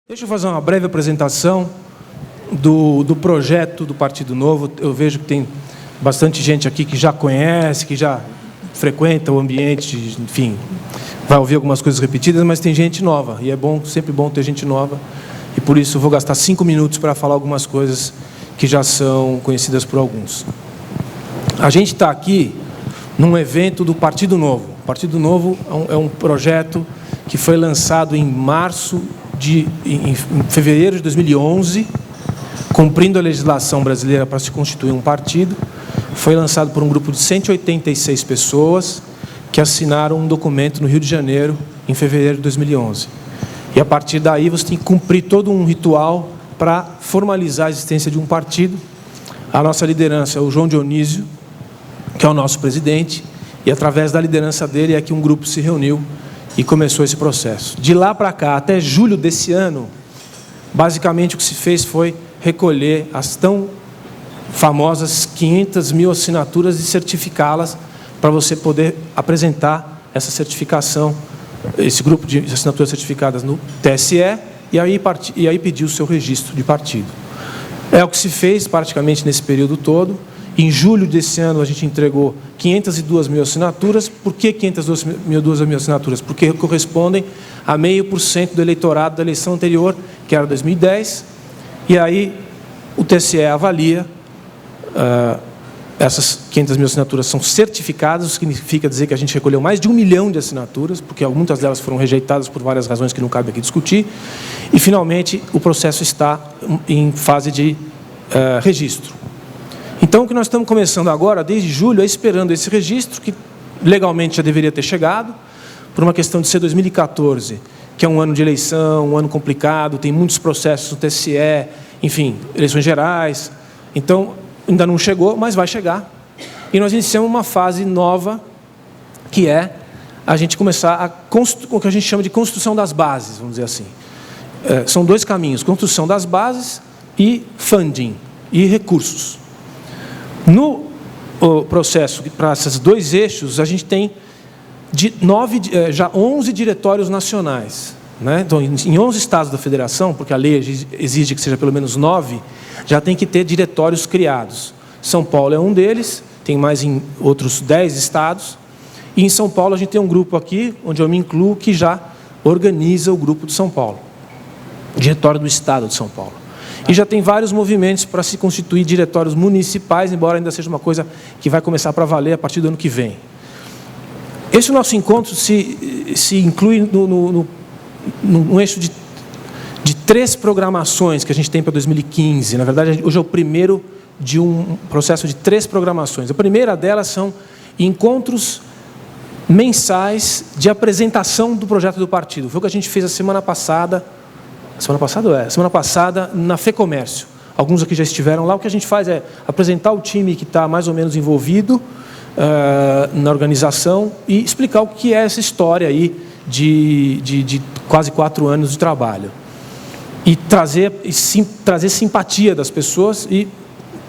Deixa eu fazer uma breve apresentação do projeto do Partido Novo. Eu vejo que tem bastante gente aqui que já conhece, que já frequenta o ambiente, enfim, vai ouvir algumas coisas repetidas, mas tem gente nova, e é bom, sempre bom ter gente nova, e por isso eu vou gastar 5 minutos para falar algumas coisas que já são conhecidas por alguns. A gente está aqui num evento do Partido Novo. O Partido Novo é um projeto que foi lançado em fevereiro de 2011, cumprindo a legislação brasileira para se constituir um partido. Foi lançado por um grupo de 186 pessoas que assinaram um documento no Rio de Janeiro em fevereiro de 2011. E a partir daí você tem que cumprir todo um ritual para formalizar a existência de um partido. A nossa liderança é o João Dionísio, que é o nosso presidente, e através da liderança dele é que um grupo se reuniu e começou esse processo. De lá para cá, até julho desse ano, basicamente o que se fez foi recolher as tão famosas 500 mil assinaturas e certificá-las para você poder apresentar essa certificação, esse grupo de assinaturas certificadas no TSE, e aí pedir o seu registro de partido. É o que se fez praticamente nesse período todo. Em julho desse ano, a gente entregou 502 mil assinaturas. Por que 502 mil assinaturas? Porque correspondem a 0,5% do eleitorado da eleição anterior, que era 2010. E aí o TSE avalia, essas 500 mil assinaturas são certificadas, significa dizer que a gente recolheu mais de 1 milhão de assinaturas, porque muitas delas foram rejeitadas por várias razões que não cabe aqui discutir. E, finalmente, o processo está em fase de registro. Então, o que nós estamos começando agora, desde julho, é esperando esse registro, que legalmente já deveria ter chegado, por uma questão de ser 2014, que é um ano de eleição, um ano complicado, tem muitos processos no TSE, enfim, eleições gerais. Então, ainda não chegou, mas vai chegar. E nós iniciamos uma fase nova, que é a gente começar o que a gente chama de construção das bases, vamos dizer assim. São dois caminhos, construção das bases e funding, e recursos. No processo, para esses dois eixos, a gente tem já 11 diretórios nacionais. Né? Então, em 11 estados da federação, porque a lei exige que seja pelo menos 9, já tem que ter diretórios criados. São Paulo é um deles, tem mais em outros 10 estados. E em São Paulo a gente tem um grupo aqui, onde eu me incluo, que já organiza o grupo de São Paulo. Diretório do Estado de São Paulo. E já tem vários movimentos para se constituir diretórios municipais, embora ainda seja uma coisa que vai começar para valer a partir do ano que vem. Esse nosso encontro se inclui num eixo de 3 programações que a gente tem para 2015. Na verdade, hoje é o primeiro de um processo de 3 programações. A primeira delas são encontros mensais de apresentação do projeto do partido. Foi o que a gente fez a semana passada. Semana passada na FEComércio. Alguns aqui já estiveram lá. O que a gente faz é apresentar o time que está mais ou menos envolvido na organização e explicar o que é essa história aí de quase 4 anos de trabalho. E trazer simpatia das pessoas e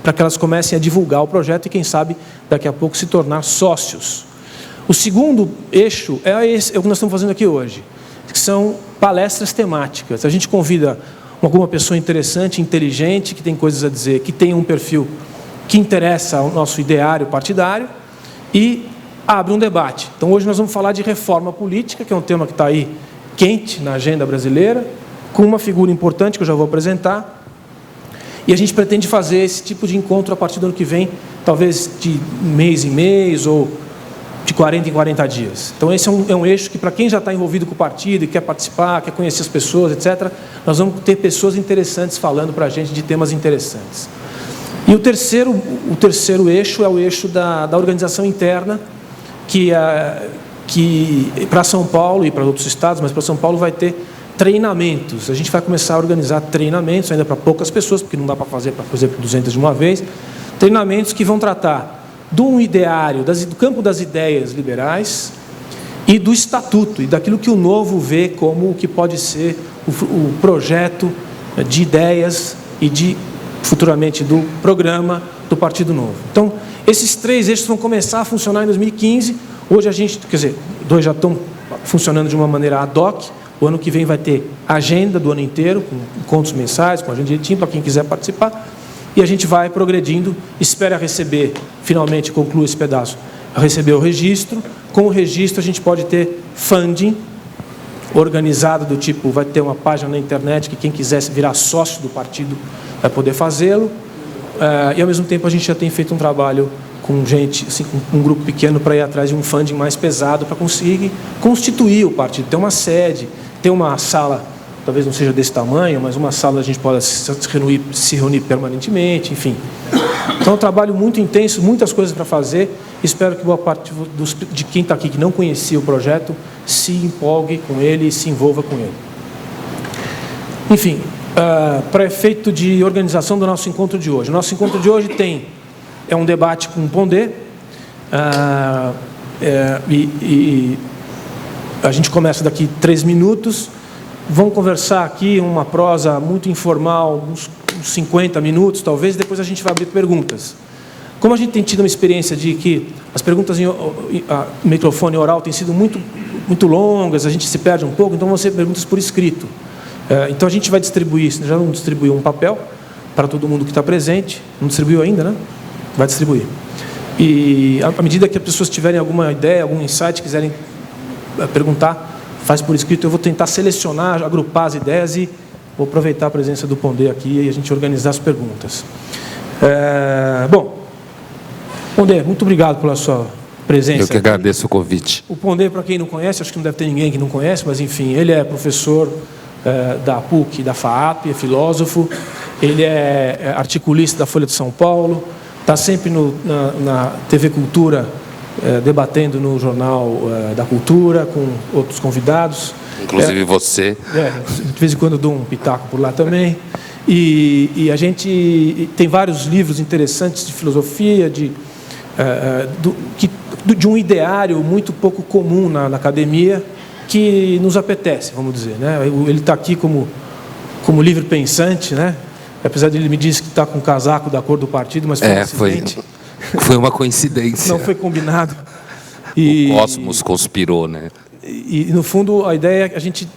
para que elas comecem a divulgar o projeto e, quem sabe, daqui a pouco se tornar sócios. O segundo eixo é o que nós estamos fazendo aqui hoje, que são palestras temáticas. A gente convida alguma pessoa interessante, inteligente, que tem coisas a dizer, que tem um perfil que interessa ao nosso ideário partidário e abre um debate. Então, hoje nós vamos falar de reforma política, que é um tema que está aí quente na agenda brasileira, com uma figura importante que eu já vou apresentar. E a gente pretende fazer esse tipo de encontro a partir do ano que vem, talvez de mês em mês ou de 40 em 40 dias. Então, esse é um eixo que, para quem já está envolvido com o partido e quer participar, quer conhecer as pessoas, etc., nós vamos ter pessoas interessantes falando para a gente de temas interessantes. E o terceiro eixo é o eixo da organização interna, que para São Paulo e para outros estados, mas para São Paulo vai ter treinamentos. A gente vai começar a organizar treinamentos, ainda para poucas pessoas, porque não dá para fazer, por exemplo, 200 de uma vez, treinamentos que vão tratar do ideário, do campo das ideias liberais e do estatuto, e daquilo que o Novo vê como o que pode ser o projeto de ideias e futuramente do programa do Partido Novo. Então, esses 3 eixos vão começar a funcionar em 2015. Hoje a gente, 2 já estão funcionando de uma maneira ad hoc, O ano que vem vai ter agenda do ano inteiro, com encontros mensais, com agenda direitinho, para quem quiser participar. E a gente vai progredindo, espera receber, finalmente conclua esse pedaço, receber o registro. Com o registro a gente pode ter funding organizado do tipo, vai ter uma página na internet que quem quiser virar sócio do partido vai poder fazê-lo. E ao mesmo tempo a gente já tem feito um trabalho com gente, assim, com um grupo pequeno para ir atrás de um funding mais pesado para conseguir constituir o partido, ter uma sede, ter uma sala, talvez não seja desse tamanho, mas uma sala a gente possa se reunir permanentemente, enfim. Então é um trabalho muito intenso, muitas coisas para fazer. Espero que boa parte de quem está aqui que não conhecia o projeto se empolgue com ele e se envolva com ele. Enfim, para efeito de organização do nosso encontro de hoje. O nosso encontro de hoje é um debate com o Pondé, e a gente começa daqui 3 minutos. Vamos conversar aqui uma prosa muito informal, uns 50 minutos, talvez, depois a gente vai abrir perguntas. Como a gente tem tido uma experiência de que as perguntas em microfone oral têm sido muito longas, a gente se perde um pouco, então vão ser perguntas por escrito. Então a gente vai distribuir, já não distribuiu um papel para todo mundo que está presente, não distribuiu ainda, né? Vai distribuir. E à medida que as pessoas tiverem alguma ideia, algum insight, quiserem perguntar, faz por escrito. Eu vou tentar selecionar, agrupar as ideias e vou aproveitar a presença do Pondé aqui e a gente organizar as perguntas. Bom, Pondé, muito obrigado pela sua presença. Eu que agradeço o convite. O Pondé, para quem não conhece, acho que não deve ter ninguém que não conhece, mas enfim, ele é professor da PUC, da FAAP, é filósofo, ele é articulista da Folha de São Paulo, está sempre na TV Cultura, debatendo no Jornal da Cultura, com outros convidados. Inclusive você. De vez em quando eu dou um pitaco por lá também. E a gente tem vários livros interessantes de filosofia, de um ideário muito pouco comum na academia, que nos apetece, vamos dizer, né? Ele está aqui como livre pensante, né? Apesar de ele me dizer que está com o casaco da cor do partido, mas foi um acidente. Foi uma coincidência. Não foi combinado. O cosmos conspirou, né? E no fundo, a ideia é que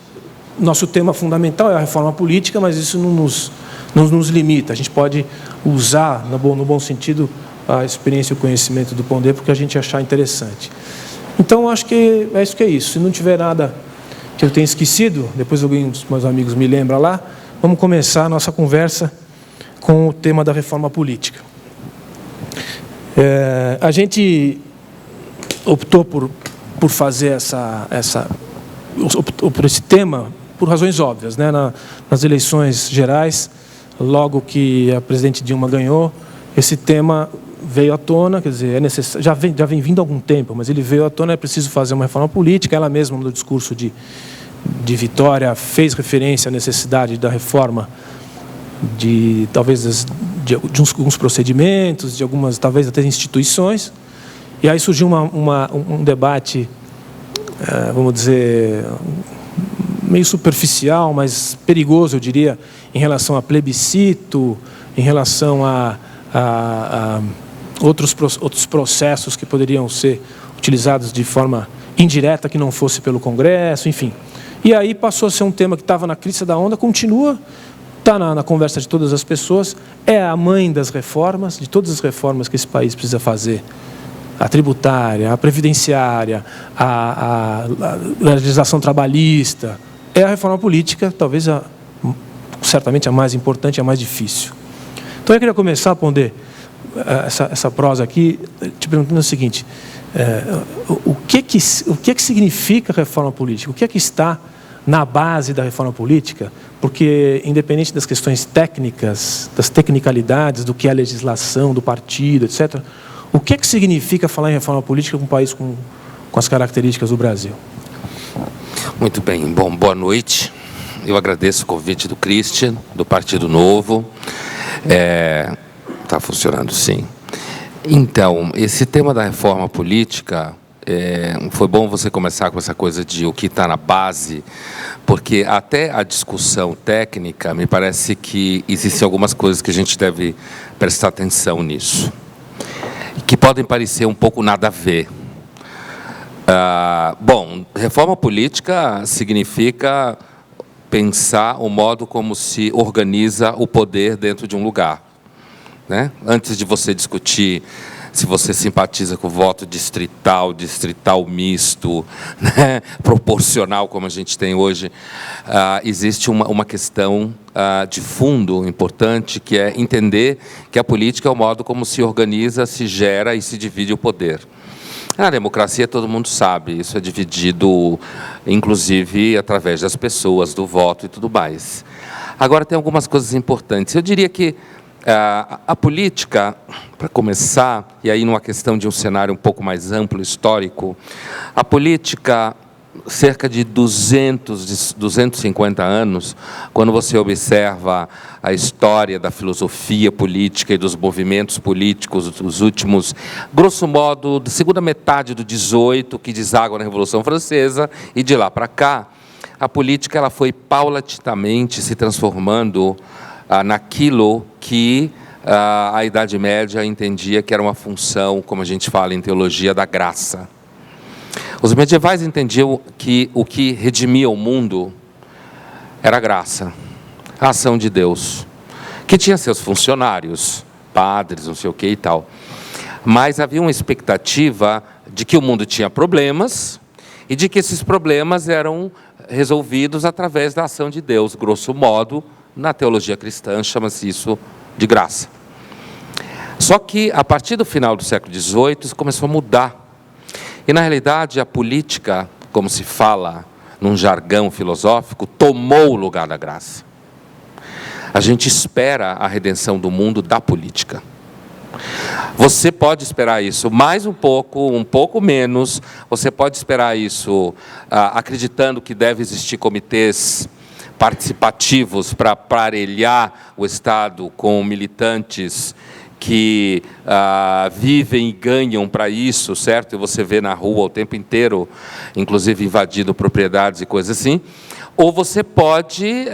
nosso tema fundamental é a reforma política, mas isso não nos limita. A gente pode usar, no bom sentido, a experiência e o conhecimento do Pondé, porque a gente achar interessante. Então, acho que é isso. Se não tiver nada que eu tenha esquecido, depois alguém dos meus amigos me lembra lá, vamos começar a nossa conversa com o tema da reforma política. A gente optou por fazer por esse tema por razões óbvias, né? Nas eleições gerais, logo que a presidente Dilma ganhou, esse tema veio à tona, quer dizer, já vem vindo há algum tempo, mas ele veio à tona, é preciso fazer uma reforma política. Ela mesma, no discurso de vitória, fez referência à necessidade da reforma de alguns procedimentos, de algumas, talvez até instituições. E aí surgiu um debate, vamos dizer, meio superficial, mas perigoso, eu diria, em relação a plebiscito, em relação a outros processos que poderiam ser utilizados de forma indireta, que não fosse pelo Congresso, enfim. E aí passou a ser um tema que estava na crista da onda, continua, está na conversa de todas as pessoas, é a mãe das reformas, de todas as reformas que esse país precisa fazer. A tributária, a previdenciária, a legislação trabalhista, é a reforma política, talvez certamente a mais importante, a mais difícil. Então eu queria começar, Pondé, essa prosa aqui, te perguntando o seguinte: o que significa reforma política? O que está na base da reforma política? Porque, independente das questões técnicas, das tecnicalidades, do que é a legislação, do partido, etc., o que significa falar em reforma política com um país com as características do Brasil? Muito bem. Bom, boa noite. Eu agradeço o convite do Christian, do Partido Novo. Está funcionando, sim. Então, esse tema da reforma política, foi bom você começar com essa coisa de o que está na base, porque até a discussão técnica, me parece que existem algumas coisas que a gente deve prestar atenção nisso, que podem parecer um pouco nada a ver. Bom, reforma política significa pensar o modo como se organiza o poder dentro de um lugar, né? Antes de você discutir se você simpatiza com o voto distrital, distrital misto, né, proporcional, como a gente tem hoje, existe uma questão de fundo importante, que é entender que a política é o modo como se organiza, se gera e se divide o poder. Na democracia, todo mundo sabe, isso é dividido, inclusive, através das pessoas, do voto e tudo mais. Agora, tem algumas coisas importantes. Eu diria que a política, para começar, e aí numa questão de um cenário um pouco mais amplo, histórico, a política, cerca de 250 anos, quando você observa a história da filosofia política e dos movimentos políticos dos últimos, grosso modo, da segunda metade do 18, que deságua na Revolução Francesa, e de lá para cá, a política ela foi paulatinamente se transformando naquilo que a Idade Média entendia que era uma função, como a gente fala em teologia, da graça. Os medievais entendiam que o que redimia o mundo era a graça, a ação de Deus, que tinha seus funcionários, padres, não sei o que e tal. Mas havia uma expectativa de que o mundo tinha problemas e de que esses problemas eram resolvidos através da ação de Deus, grosso modo. Na teologia cristã, chama-se isso de graça. Só que, a partir do final do século XVIII, isso começou a mudar. E, na realidade, a política, como se fala num jargão filosófico, tomou o lugar da graça. A gente espera a redenção do mundo da política. Você pode esperar isso mais um pouco menos. Você pode esperar isso acreditando que deve existir comitês participativos para aparelhar o Estado com militantes que vivem e ganham para isso, certo? E você vê na rua o tempo inteiro, inclusive invadindo propriedades e coisas assim. Ou você pode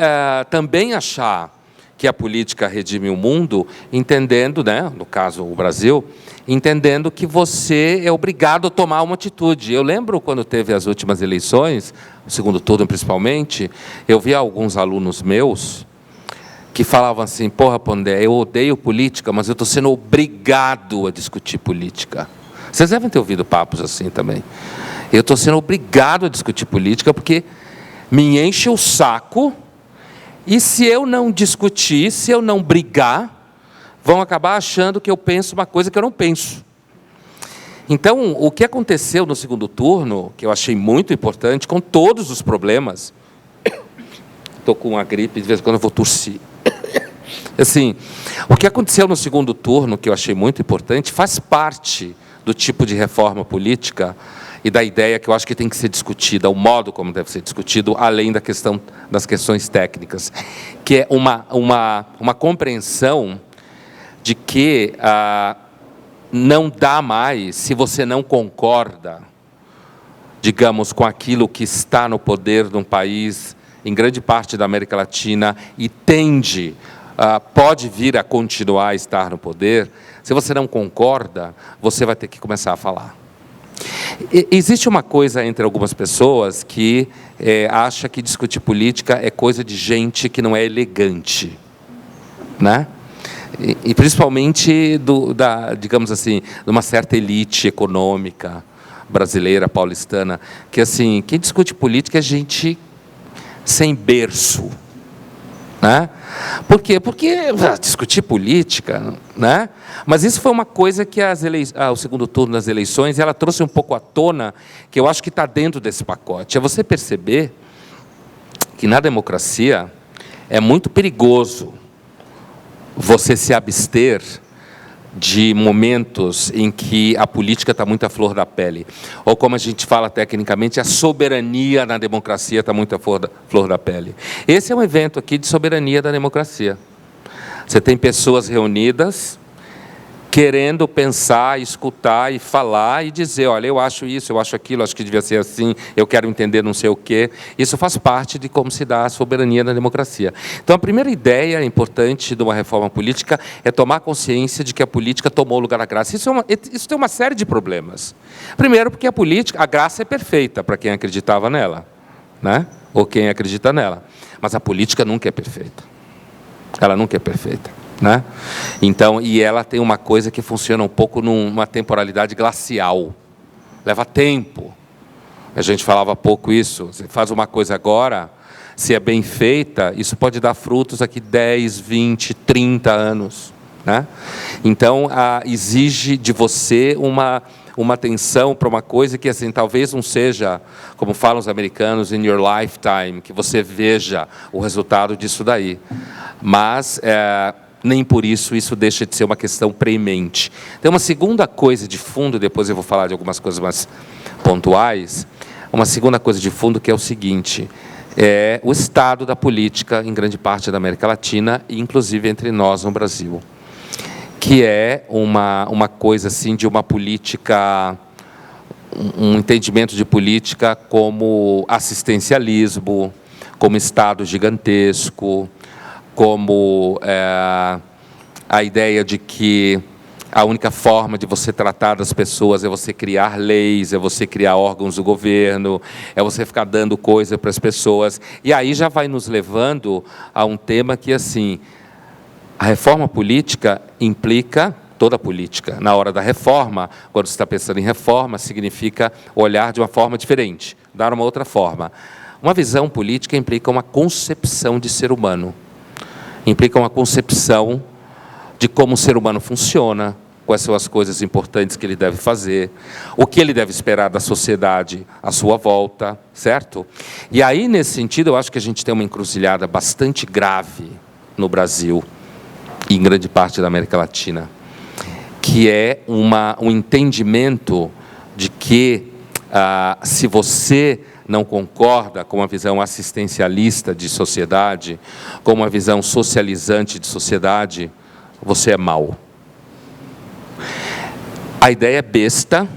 também achar que a política redime o mundo, entendendo, né, no caso o Brasil, entendendo que você é obrigado a tomar uma atitude. Eu lembro quando teve as últimas eleições, o segundo turno principalmente, eu vi alguns alunos meus que falavam assim: porra, Pondé, eu odeio política, mas eu estou sendo obrigado a discutir política. Vocês devem ter ouvido papos assim também. Eu estou sendo obrigado a discutir política porque me enche o saco, e se eu não discutir, se eu não brigar, vão acabar achando que eu penso uma coisa que eu não penso. Então, o que aconteceu no segundo turno, que eu achei muito importante, com todos os problemas, estou com uma gripe, de vez em quando eu vou tossir. Assim, o que aconteceu no segundo turno, que eu achei muito importante, faz parte do tipo de reforma política e da ideia que eu acho que tem que ser discutida, o modo como deve ser discutido, além das questões técnicas, que é uma compreensão de que não dá mais, se você não concorda, digamos, com aquilo que está no poder de um país, em grande parte da América Latina, e pode vir a continuar a estar no poder, se você não concorda, você vai ter que começar a falar. Existe uma coisa entre algumas pessoas que acha que discutir política é coisa de gente que não é elegante, né? E principalmente digamos assim, de uma certa elite econômica brasileira, paulistana, que assim, quem discute política é gente sem berço, né? Por quê? Porque discutir política, né? Mas isso foi uma coisa que o segundo turno das eleições, ela trouxe um pouco à tona, que eu acho que está dentro desse pacote. É você perceber que na democracia é muito perigoso você se abster de momentos em que a política está muito à flor da pele. Ou, como a gente fala tecnicamente, a soberania na democracia está muito à flor da pele. Esse é um evento aqui de soberania da democracia. Você tem pessoas reunidas querendo pensar, escutar e falar e dizer, olha, eu acho isso, eu acho aquilo, acho que devia ser assim, eu quero entender não sei o quê. Isso faz parte de como se dá a soberania na democracia. Então, a primeira ideia importante de uma reforma política é tomar consciência de que a política tomou o lugar da graça. Isso tem uma série de problemas. Primeiro, porque a graça é perfeita para quem acreditava nela, né? Ou quem acredita nela. Mas a política nunca é perfeita. Ela nunca é perfeita. Né? Então, e ela tem uma coisa que funciona um pouco numa temporalidade glacial. Leva tempo. A gente falava há pouco isso. Você faz uma coisa agora, se é bem feita, isso pode dar frutos daqui 10, 20, 30 anos. Né? Então, exige de você uma atenção para uma coisa que, assim, talvez não seja, como falam os americanos, in your lifetime, que você veja o resultado disso daí. Mas nem por isso deixa de ser uma questão premente. Tem uma segunda coisa de fundo, depois eu vou falar de algumas coisas mais pontuais, uma segunda coisa de fundo que é o seguinte, é o estado da política em grande parte da América Latina, e inclusive entre nós no Brasil, que é uma coisa assim de uma política, um entendimento de política como assistencialismo, como Estado gigantesco, como a ideia de que a única forma de você tratar das pessoas é você criar leis, é você criar órgãos do governo, é você ficar dando coisa para as pessoas. E aí já vai nos levando a um tema que, assim, a reforma política implica toda a política. Na hora da reforma, quando você está pensando em reforma, significa olhar de uma forma diferente, dar uma outra forma. Uma visão política implica uma concepção de ser humano. Implica uma concepção de como o ser humano funciona, quais são as coisas importantes que ele deve fazer, o que ele deve esperar da sociedade à sua volta, certo? E aí, nesse sentido, eu acho que a gente tem uma encruzilhada bastante grave no Brasil e em grande parte da América Latina, que é um entendimento de que, se você não concorda com uma visão assistencialista de sociedade, com uma visão socializante de sociedade, você é mau. A ideia é besta,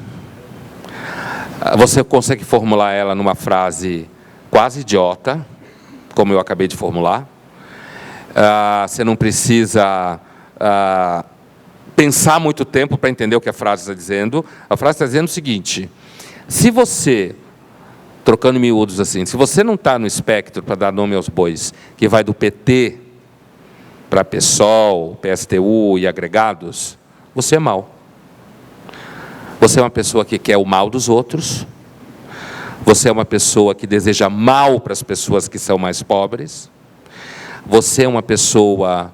você consegue formular ela numa frase quase idiota, como eu acabei de formular. Você não precisa pensar muito tempo para entender o que a frase está dizendo. A frase está dizendo o seguinte, se você, trocando em miúdos assim, se você não está no espectro, para dar nome aos bois, que vai do PT para PSOL, PSTU e agregados, você é mau. Você é uma pessoa que quer o mal dos outros, você é uma pessoa que deseja mal para as pessoas que são mais pobres, você é uma pessoa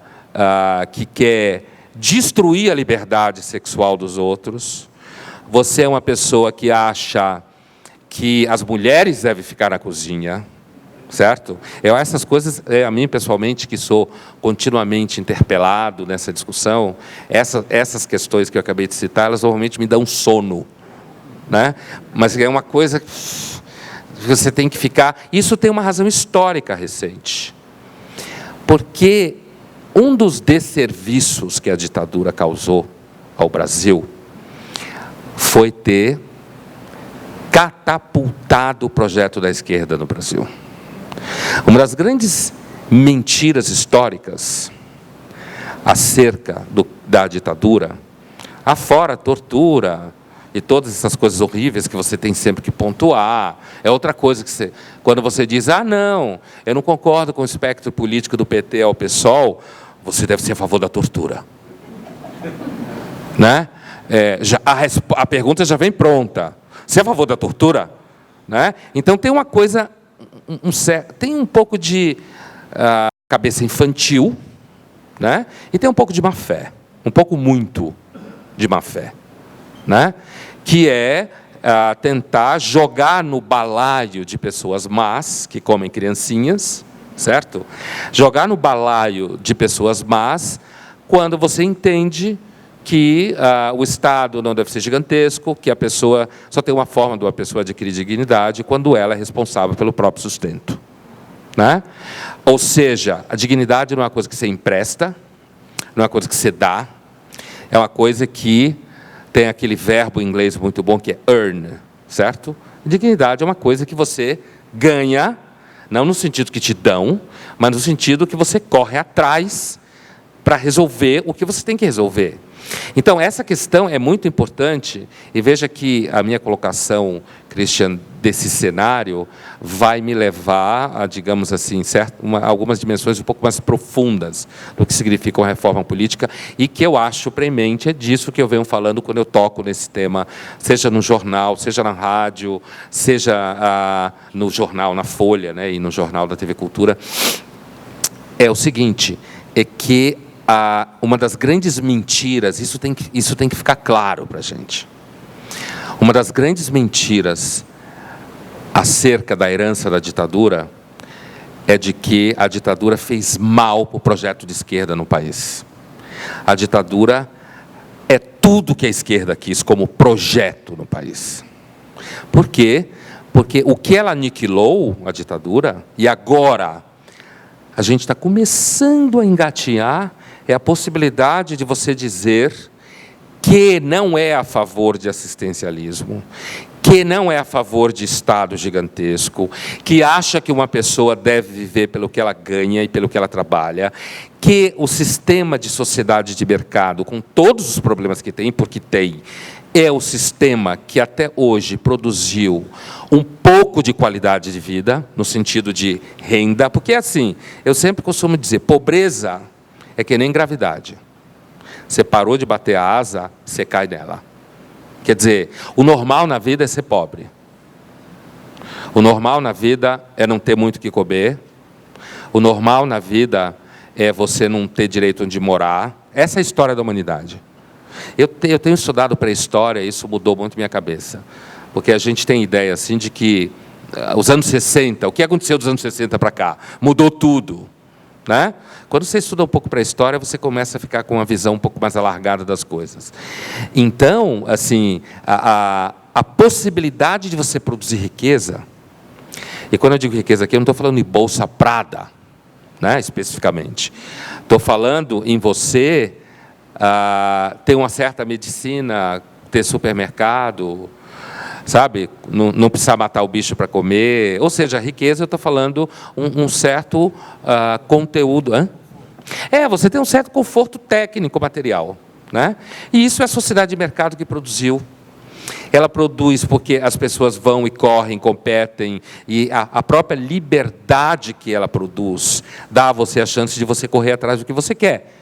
que quer destruir a liberdade sexual dos outros, você é uma pessoa que acha que as mulheres devem ficar na cozinha, certo? Essas coisas, a mim pessoalmente, que sou continuamente interpelado nessa discussão, essas questões que eu acabei de citar, elas normalmente me dão sono, né? Mas é uma coisa que você tem que ficar... Isso tem uma razão histórica recente, porque um dos desserviços que a ditadura causou ao Brasil foi ter catapultado o projeto da esquerda no Brasil. Uma das grandes mentiras históricas acerca da ditadura, afora a tortura e todas essas coisas horríveis que você tem sempre que pontuar, é outra coisa que quando você diz, não, eu não concordo com o espectro político do PT ao PSOL, você deve ser a favor da tortura. Né? A pergunta já vem pronta. Você é a favor da tortura? Né? Então tem uma coisa, tem um pouco de cabeça infantil, né? E tem um pouco de má fé, um pouco muito de má fé, né? Que é tentar jogar no balaio de pessoas más, que comem criancinhas, certo? Jogar no balaio de pessoas más, quando você entende que o Estado não deve ser gigantesco, que a pessoa só tem uma forma de uma pessoa adquirir dignidade quando ela é responsável pelo próprio sustento. Né? Ou seja, a dignidade não é uma coisa que você empresta, não é uma coisa que você dá, é uma coisa que tem aquele verbo em inglês muito bom que é earn, certo? Dignidade é uma coisa que você ganha, não no sentido que te dão, mas no sentido que você corre atrás para resolver o que você tem que resolver. Então, essa questão é muito importante, e veja que a minha colocação, Christian, desse cenário, vai me levar a, digamos assim, algumas dimensões um pouco mais profundas do que significa uma reforma política, e que eu acho premente, é disso que eu venho falando quando eu toco nesse tema, seja no jornal, seja na rádio, seja no jornal, na Folha, né, e no jornal da TV Cultura. É o seguinte, é que uma das grandes mentiras, isso tem que ficar claro para a gente. Uma das grandes mentiras acerca da herança da ditadura é de que a ditadura fez mal para o projeto de esquerda no país. A ditadura é tudo que a esquerda quis como projeto no país. Por quê? Porque o que ela aniquilou, a ditadura, e agora a gente está começando a engatear, é a possibilidade de você dizer que não é a favor de assistencialismo, que não é a favor de Estado gigantesco, que acha que uma pessoa deve viver pelo que ela ganha e pelo que ela trabalha, que o sistema de sociedade de mercado, com todos os problemas que tem, porque tem, é o sistema que até hoje produziu um pouco de qualidade de vida, no sentido de renda, porque assim, eu sempre costumo dizer, pobreza é que nem gravidade. Você parou de bater a asa, você cai nela. Quer dizer, o normal na vida é ser pobre. O normal na vida é não ter muito o que comer. O normal na vida é você não ter direito onde morar. Essa é a história da humanidade. Eu tenho estudado pré-história, e isso mudou muito minha cabeça. Porque a gente tem ideia assim de que os anos 60, o que aconteceu dos anos 60 para cá? Mudou tudo. Né? Quando você estuda um pouco para a história, você começa a ficar com uma visão um pouco mais alargada das coisas. Então, assim, a possibilidade de você produzir riqueza, e quando eu digo riqueza aqui, eu não estou falando em Bolsa Prada, né, especificamente. Estou falando em você ter uma certa medicina, ter supermercado, sabe, não precisar matar o bicho para comer, ou seja, a riqueza, eu estou falando um certo conteúdo, você tem um certo conforto técnico material, né? E isso é a sociedade de mercado que produziu. Ela produz porque as pessoas vão e correm, competem, e a própria liberdade que ela produz dá a você a chance de você correr atrás do que você quer.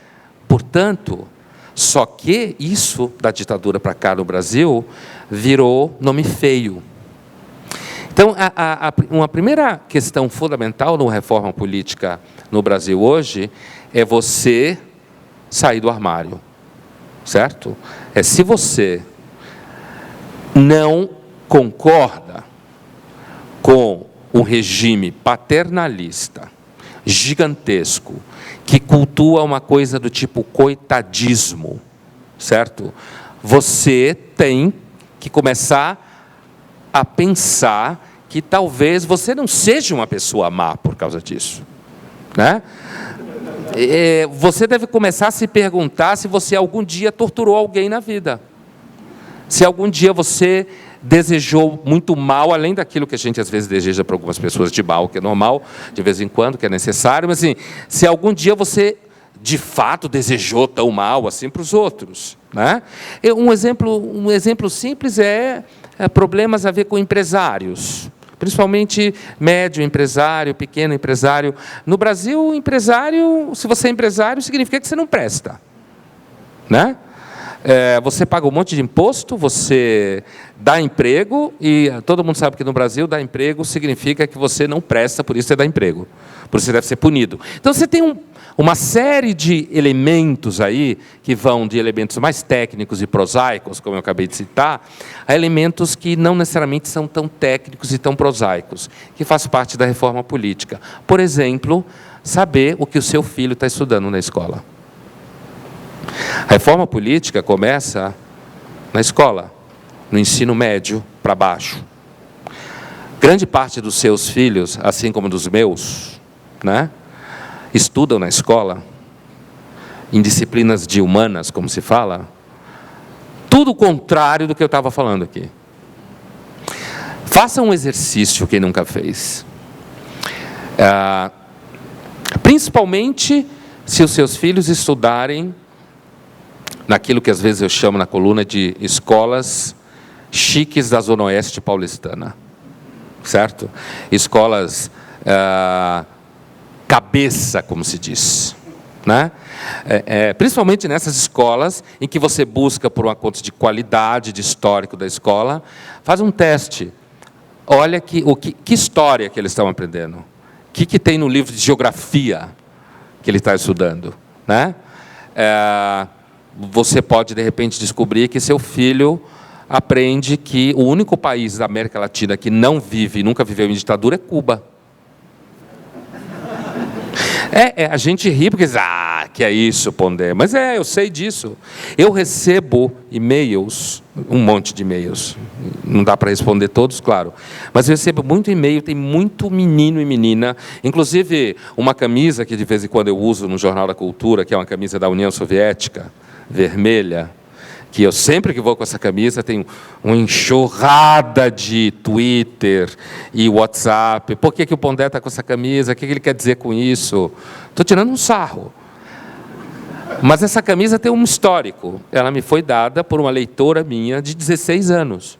Portanto, só que isso, da ditadura para cá no Brasil, virou nome feio. Então, uma primeira questão fundamental na reforma política no Brasil hoje é você sair do armário, certo? Se você não concorda com um regime paternalista, gigantesco, que cultua uma coisa do tipo coitadismo, certo? Você tem que começar a pensar que talvez você não seja uma pessoa má por causa disso, né? Você deve começar a se perguntar se você algum dia torturou alguém na vida. Se algum dia você desejou muito mal, além daquilo que a gente às vezes deseja para algumas pessoas de mal, que é normal, de vez em quando, que é necessário, mas assim, se algum dia você de fato desejou tão mal assim para os outros, né? Um exemplo simples é problemas a ver com empresários, principalmente médio empresário, pequeno empresário. No Brasil, empresário, se você é empresário, significa que você não presta, né? Você paga um monte de imposto, você dá emprego, e todo mundo sabe que no Brasil dar emprego significa que você não presta, por isso você dá emprego, por isso você deve ser punido. Então você tem uma série de elementos aí, que vão de elementos mais técnicos e prosaicos, como eu acabei de citar, a elementos que não necessariamente são tão técnicos e tão prosaicos, que faz parte da reforma política. Por exemplo, saber o que o seu filho está estudando na escola. A reforma política começa na escola, no ensino médio para baixo. Grande parte dos seus filhos, assim como dos meus, né, estudam na escola, em disciplinas de humanas, como se fala, Tudo o contrário do que eu estava falando aqui. Faça um exercício, quem nunca fez. Principalmente se os seus filhos estudarem naquilo que às vezes eu chamo na coluna de escolas chiques da Zona Oeste paulistana. Certo? Escolas cabeça, como se diz. Né? Principalmente nessas escolas em que você busca por uma conta de qualidade, de histórico da escola, faz um teste. Olha que história que eles estão aprendendo. O que tem no livro de geografia que ele está estudando. Né? Você pode, de repente, descobrir que seu filho aprende que o único país da América Latina que não vive, nunca viveu em ditadura, é Cuba. A gente ri porque diz, que é isso, Pondé. Mas eu sei disso. Eu recebo e-mails, um monte de e-mails. Não dá para responder todos, claro. Mas eu recebo muito e-mail, tem muito menino e menina. Inclusive, uma camisa que de vez em quando eu uso no Jornal da Cultura, que é uma camisa da União Soviética, vermelha, que eu sempre que vou com essa camisa tenho uma enxurrada de Twitter e WhatsApp. Por que o Pondé está com essa camisa? O que ele quer dizer com isso? Estou tirando um sarro. Mas essa camisa tem um histórico. Ela me foi dada por uma leitora minha de 16 anos.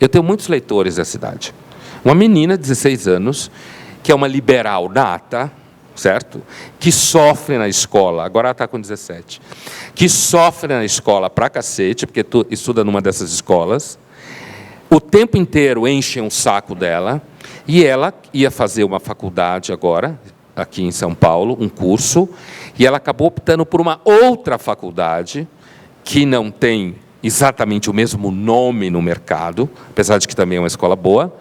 Eu tenho muitos leitores da cidade. Uma menina de 16 anos, que é uma liberal nata, certo? Que sofre na escola, agora ela está com 17, que sofre na escola pra cacete, porque tu estuda numa dessas escolas, o tempo inteiro enchem um saco dela, e ela ia fazer uma faculdade agora, aqui em São Paulo, um curso, e ela acabou optando por uma outra faculdade, que não tem exatamente o mesmo nome no mercado, apesar de que também é uma escola boa,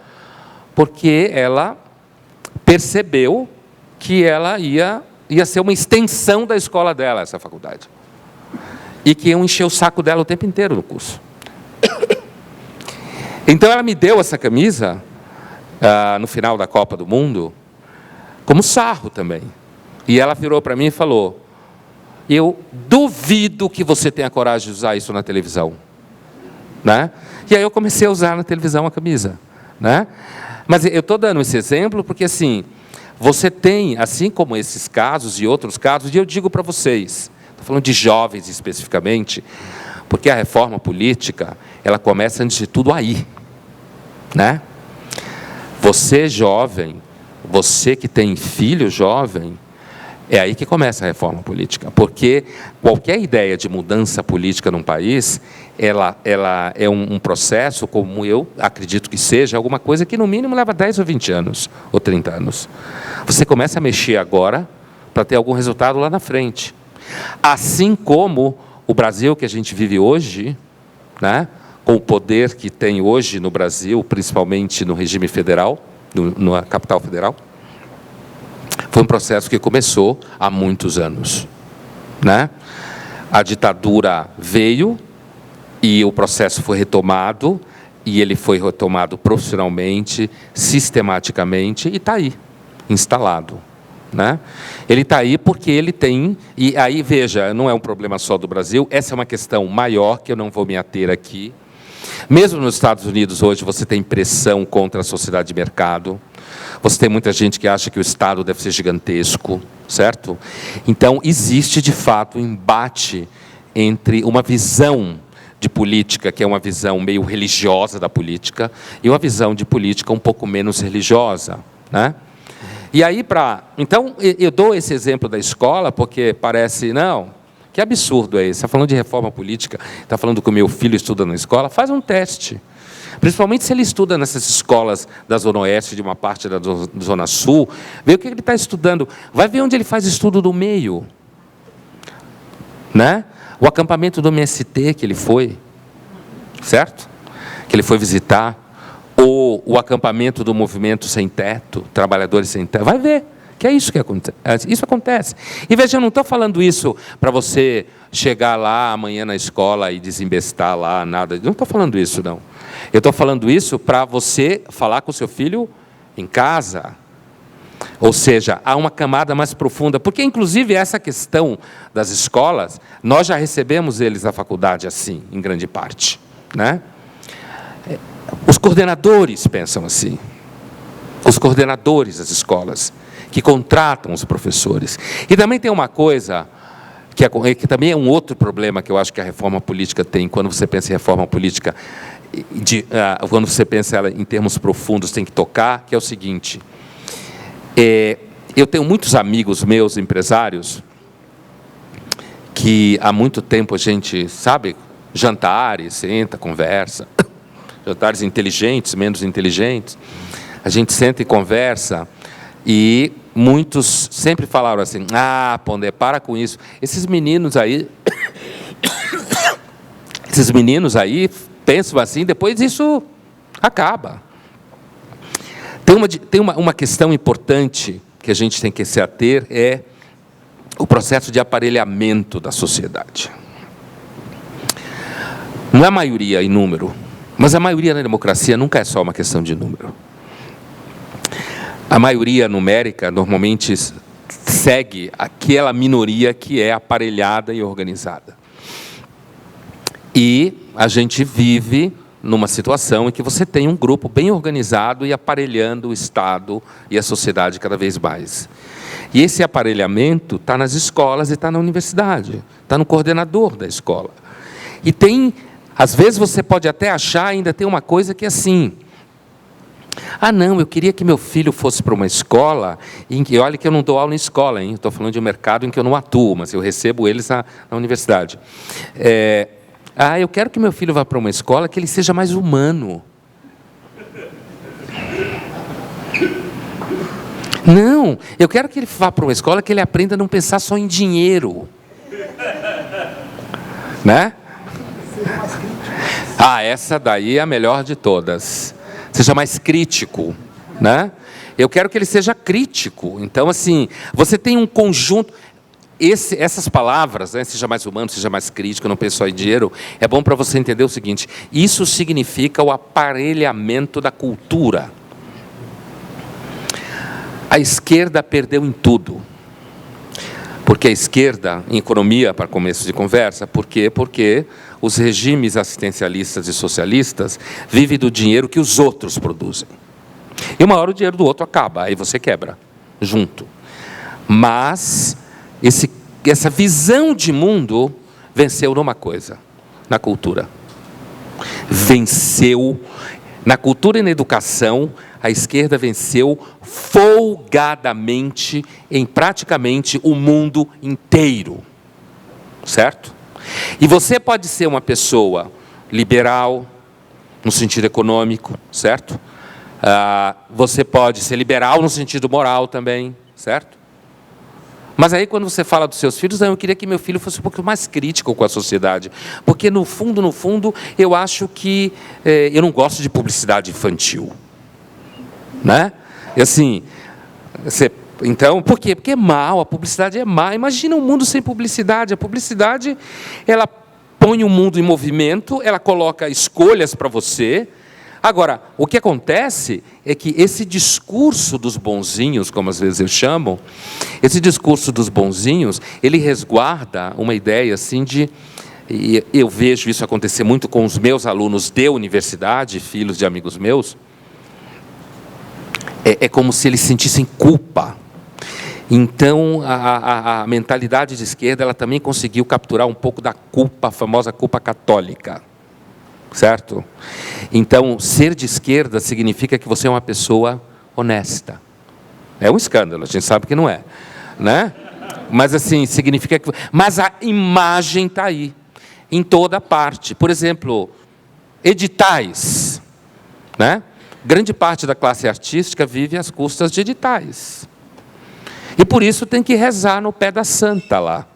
porque ela percebeu que ela ia ser uma extensão da escola dela, essa faculdade. E que iam encher o saco dela o tempo inteiro no curso. Então ela me deu essa camisa, no final da Copa do Mundo, como sarro também. E ela virou para mim e falou, eu duvido que você tenha coragem de usar isso na televisão. Né? E aí eu comecei a usar na televisão a camisa. Né? Mas eu estou dando esse exemplo porque, assim, você tem, assim como esses casos e outros casos, e eu digo para vocês, estou falando de jovens especificamente, porque a reforma política, ela começa antes de tudo aí. Né? Você jovem, você que tem filho jovem, é aí que começa a reforma política, porque qualquer ideia de mudança política num país, ela é um processo, como eu acredito que seja, alguma coisa que no mínimo leva 10 ou 20 anos, ou 30 anos. Você começa a mexer agora para ter algum resultado lá na frente. Assim como o Brasil que a gente vive hoje, né, com o poder que tem hoje no Brasil, principalmente no regime federal, na capital federal, foi um processo que começou há muitos anos. Né? A ditadura veio e o processo foi retomado, e ele foi retomado profissionalmente, sistematicamente, e está aí, instalado. Né? Ele está aí porque ele tem, e aí veja, não é um problema só do Brasil, essa é uma questão maior que eu não vou me ater aqui. Mesmo nos Estados Unidos hoje você tem pressão contra a sociedade de mercado, você tem muita gente que acha que o Estado deve ser gigantesco, certo? Então existe de fato um embate entre uma visão de política, que é uma visão meio religiosa da política, e uma visão de política um pouco menos religiosa. Né? E aí, então, eu dou esse exemplo da escola, porque parece, não, que absurdo é esse? Está falando de reforma política, está falando que o meu filho estuda na escola, faz um teste. Principalmente se ele estuda nessas escolas da Zona Oeste, de uma parte da Zona Sul, vê o que ele está estudando, vai ver onde ele faz estudo do meio. Né? O acampamento do MST que ele foi, certo? Que ele foi visitar, ou o acampamento do Movimento Sem Teto, Trabalhadores Sem Teto, vai ver que é isso que acontece. Isso acontece. E veja, eu não estou falando isso para você chegar lá amanhã na escola e desembestar lá, nada. Não estou falando isso, não. Eu estou falando isso para você falar com o seu filho em casa. Ou seja, há uma camada mais profunda, porque inclusive essa questão das escolas, nós já recebemos eles na faculdade assim, em grande parte, né? Os coordenadores pensam assim, os coordenadores das escolas, que contratam os professores. E também tem uma coisa, que também é um outro problema que eu acho que a reforma política tem, quando você pensa em reforma política, quando você pensa ela em termos profundos, tem que tocar, que é o seguinte: eu tenho muitos amigos meus, empresários, que há muito tempo a gente, sabe, jantares, senta, conversa, jantares inteligentes, menos inteligentes, a gente senta e conversa, e muitos sempre falaram assim: ah, Pondé, para com isso, esses meninos aí pensam assim, depois isso acaba. Tem uma questão importante que a gente tem que se ater, é o processo de aparelhamento da sociedade. Não é a maioria em número, mas a maioria na democracia nunca é só uma questão de número. A maioria numérica normalmente segue aquela minoria que é aparelhada e organizada. E a gente vive numa situação em que você tem um grupo bem organizado e aparelhando o Estado e a sociedade cada vez mais. E esse aparelhamento está nas escolas e está na universidade, está no coordenador da escola. E tem, às vezes você pode até achar, ainda tem uma coisa que é assim: ah, não, eu queria que meu filho fosse para uma escola, e olha que eu não dou aula em escola, hein? Estou falando de um mercado em que eu não atuo, mas eu recebo eles na universidade. Eu quero que meu filho vá para uma escola que ele seja mais humano. Não, eu quero que ele vá para uma escola que ele aprenda a não pensar só em dinheiro. Né? Essa daí é a melhor de todas. Seja mais crítico, né? Eu quero que ele seja crítico. Então, assim, você tem um conjunto... Essas palavras, né, seja mais humano, seja mais crítico, não pense só em dinheiro, é bom para você entender o seguinte: isso significa o aparelhamento da cultura. A esquerda perdeu em tudo. Porque a esquerda, em economia, para começo de conversa, por quê? Porque os regimes assistencialistas e socialistas vivem do dinheiro que os outros produzem. E uma hora o dinheiro do outro acaba, aí você quebra, junto. Mas essa visão de mundo venceu numa coisa, na cultura. Venceu, na cultura e na educação, a esquerda venceu folgadamente em praticamente o mundo inteiro. Certo? E você pode ser uma pessoa liberal, no sentido econômico, certo? Você pode ser liberal no sentido moral também, certo? Mas aí quando você fala dos seus filhos, eu queria que meu filho fosse um pouco mais crítico com a sociedade. Porque no fundo, eu acho que eu não gosto de publicidade infantil. Né? E assim, então, por quê? Porque é mal, a publicidade é má. Imagina um mundo sem publicidade. A publicidade, ela põe o mundo em movimento, ela coloca escolhas para você. Agora, o que acontece é que esse discurso dos bonzinhos, como às vezes eu chamo, esse discurso dos bonzinhos, ele resguarda uma ideia assim de... E eu vejo isso acontecer muito com os meus alunos de universidade, filhos de amigos meus. É como se eles sentissem culpa. Então, a mentalidade de esquerda, ela também conseguiu capturar um pouco da culpa, a famosa culpa católica. Certo? Então, ser de esquerda significa que você é uma pessoa honesta. É um escândalo, a gente sabe que não é. Né? Mas, assim, significa que... Mas a imagem está aí, em toda parte. Por exemplo, editais. Né? Grande parte da classe artística vive às custas de editais. E por isso tem que rezar no pé da santa lá.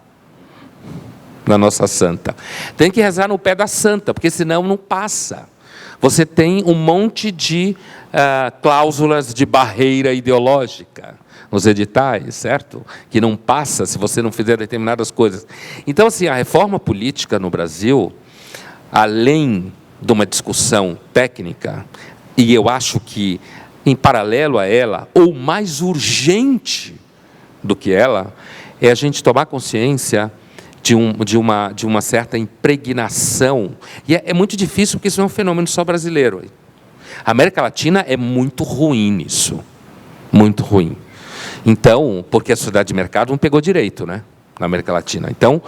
Na nossa santa. Tem que rezar no pé da santa, porque senão não passa. Você tem um monte de cláusulas de barreira ideológica nos editais, certo? Que não passa se você não fizer determinadas coisas. Então, assim, a reforma política no Brasil, além de uma discussão técnica, e eu acho que em paralelo a ela, ou mais urgente do que ela, é a gente tomar consciência de uma certa impregnação. E é muito difícil, porque isso não é um fenômeno só brasileiro. A América Latina é muito ruim nisso. Muito ruim. Então, porque a sociedade de mercado não pegou direito, né? Na América Latina. Então,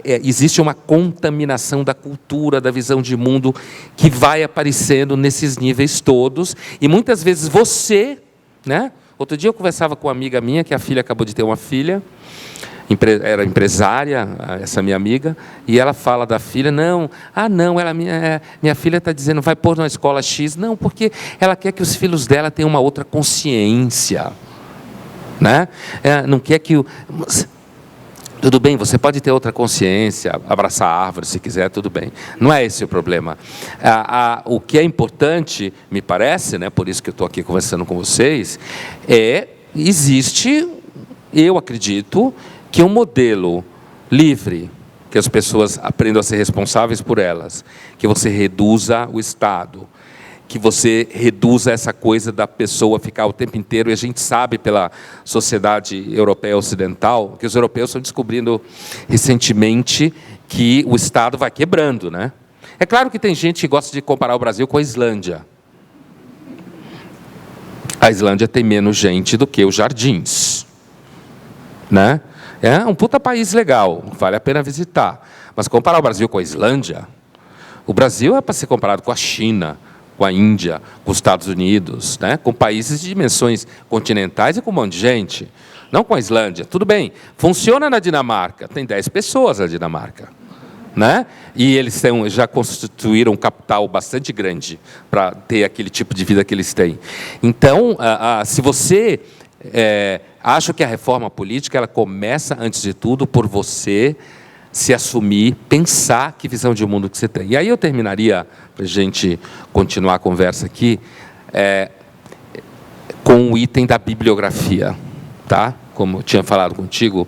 existe uma contaminação da cultura, da visão de mundo, que vai aparecendo nesses níveis todos. E muitas vezes você, né? Outro dia eu conversava com uma amiga minha, que a filha acabou de ter uma filha, era empresária, essa minha amiga, e ela fala da filha, não, minha filha está dizendo, vai pôr na escola X, não, porque ela quer que os filhos dela tenham uma outra consciência, né? Não quer que tudo bem, você pode ter outra consciência, abraçar a árvore se quiser, tudo bem. Não é esse o problema. O que é importante, me parece, né, por isso que eu estou aqui conversando com vocês, existe, eu acredito, que um modelo livre, que as pessoas aprendam a ser responsáveis por elas, que você reduza o Estado, que você reduza essa coisa da pessoa ficar o tempo inteiro, e a gente sabe pela sociedade europeia ocidental, que os europeus estão descobrindo recentemente que o Estado vai quebrando, né? É claro que tem gente que gosta de comparar o Brasil com a Islândia. A Islândia tem menos gente do que os Jardins, né? É um puta país legal, vale a pena visitar. Mas comparar o Brasil com a Islândia, o Brasil é para ser comparado com a China, com a Índia, com os Estados Unidos, né? Com países de dimensões continentais e com um monte de gente. Não com a Islândia. Tudo bem, funciona na Dinamarca, tem 10 pessoas na Dinamarca, né? E eles já constituíram um capital bastante grande para ter aquele tipo de vida que eles têm. Então, se você acha que a reforma política ela começa, antes de tudo, por você se assumir, pensar que visão de mundo que você tem. E aí eu terminaria, para a gente continuar a conversa aqui, com o item da bibliografia, tá? Como eu tinha falado contigo,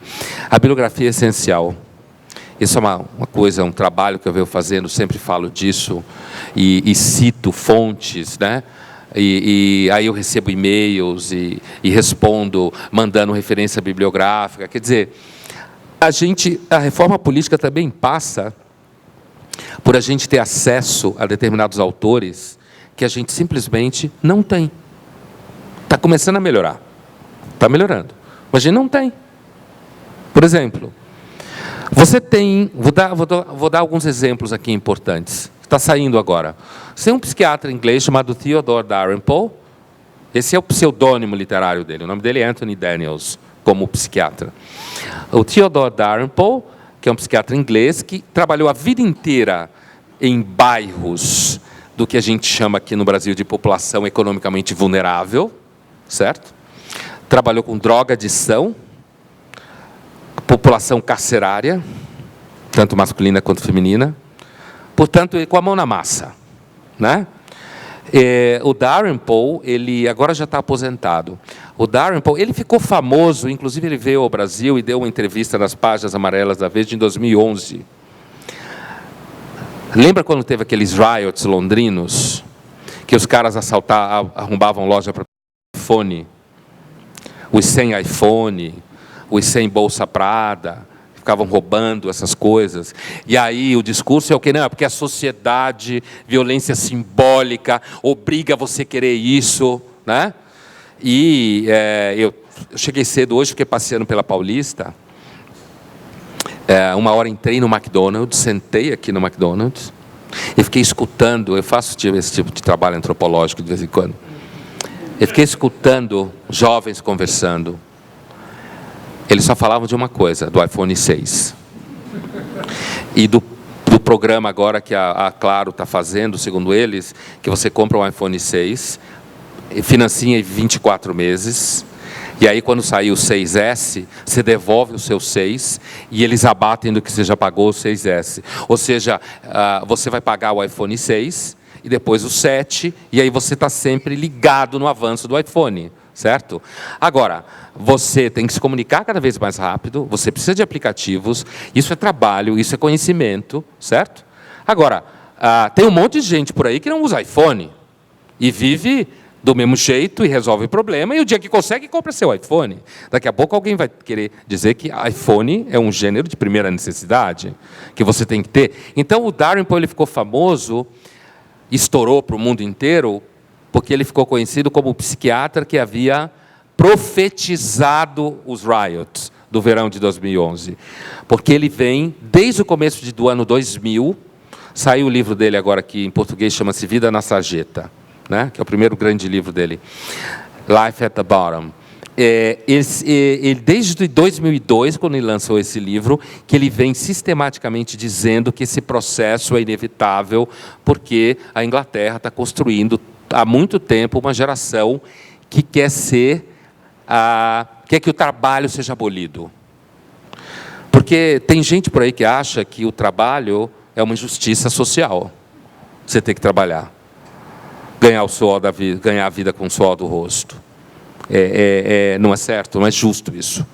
a bibliografia é essencial. Isso é uma coisa, um trabalho que eu venho fazendo, sempre falo disso, e cito fontes, né? E aí eu recebo e-mails e respondo, mandando referência bibliográfica. Quer dizer, a reforma política também passa por a gente ter acesso a determinados autores que a gente simplesmente não tem. Está começando a melhorar. Está melhorando. Mas a gente não tem. Por exemplo, você tem... Vou dar alguns exemplos aqui importantes. Está saindo agora. Você tem um psiquiatra inglês chamado Theodore Dalrymple. Esse é o pseudônimo literário dele. O nome dele é Anthony Daniels, como psiquiatra. O Theodore Dalrymple, que é um psiquiatra inglês, que trabalhou a vida inteira em bairros do que a gente chama aqui no Brasil de população economicamente vulnerável, certo? Trabalhou com drogadição, população carcerária, tanto masculina quanto feminina, portanto, com a mão na massa, né? O Dalrymple, ele agora já está aposentado. O Dalrymple, ele ficou famoso, inclusive ele veio ao Brasil e deu uma entrevista nas páginas amarelas da Veja em 2011. Lembra quando teve aqueles riots londrinos, que os caras arrombavam loja para iPhone, os sem iPhone, os sem bolsa Prada, ficavam roubando essas coisas. E aí o discurso é o quê? Não, é porque a sociedade, violência simbólica, obriga você a querer isso, né? E eu cheguei cedo hoje, fiquei passeando pela Paulista. Uma hora entrei no McDonald's, sentei aqui no McDonald's, e fiquei escutando, eu faço esse tipo de trabalho antropológico de vez em quando. Eu fiquei escutando jovens conversando. Eles só falavam de uma coisa, do iPhone 6. E do programa agora que a Claro está fazendo, segundo eles, que você compra um iPhone 6, financia em 24 meses, e aí quando sair o 6S, você devolve o seu 6, e eles abatem do que você já pagou o 6S. Ou seja, você vai pagar o iPhone 6, e depois o 7, e aí você está sempre ligado no avanço do iPhone. Certo? Agora, você tem que se comunicar cada vez mais rápido, você precisa de aplicativos, isso é trabalho, isso é conhecimento, certo? Agora, tem um monte de gente por aí que não usa iPhone. e vive do mesmo jeito e resolve o problema, e o dia que consegue, compra seu iPhone. Daqui a pouco alguém vai querer dizer que iPhone é um gênero de primeira necessidade, que você tem que ter. Então, o Dalrymple ele ficou famoso, estourou para o mundo inteiro, porque ele ficou conhecido como o psiquiatra que havia profetizado os riots do verão de 2011. Porque ele vem, desde o começo do ano 2000, saiu o livro dele agora aqui em português, chama-se Vida na Sarjeta, né? Que é o primeiro grande livro dele, Life at the Bottom. Ele, desde 2002, quando ele lançou esse livro, que ele vem sistematicamente dizendo que esse processo é inevitável, porque a Inglaterra está construindo há muito tempo uma geração que quer que o trabalho seja abolido. Porque tem gente por aí que acha que o trabalho é uma injustiça social. Você tem que trabalhar. Ganhar o suor da vida, ganhar a vida com o suor do rosto. Não é certo, não é justo isso.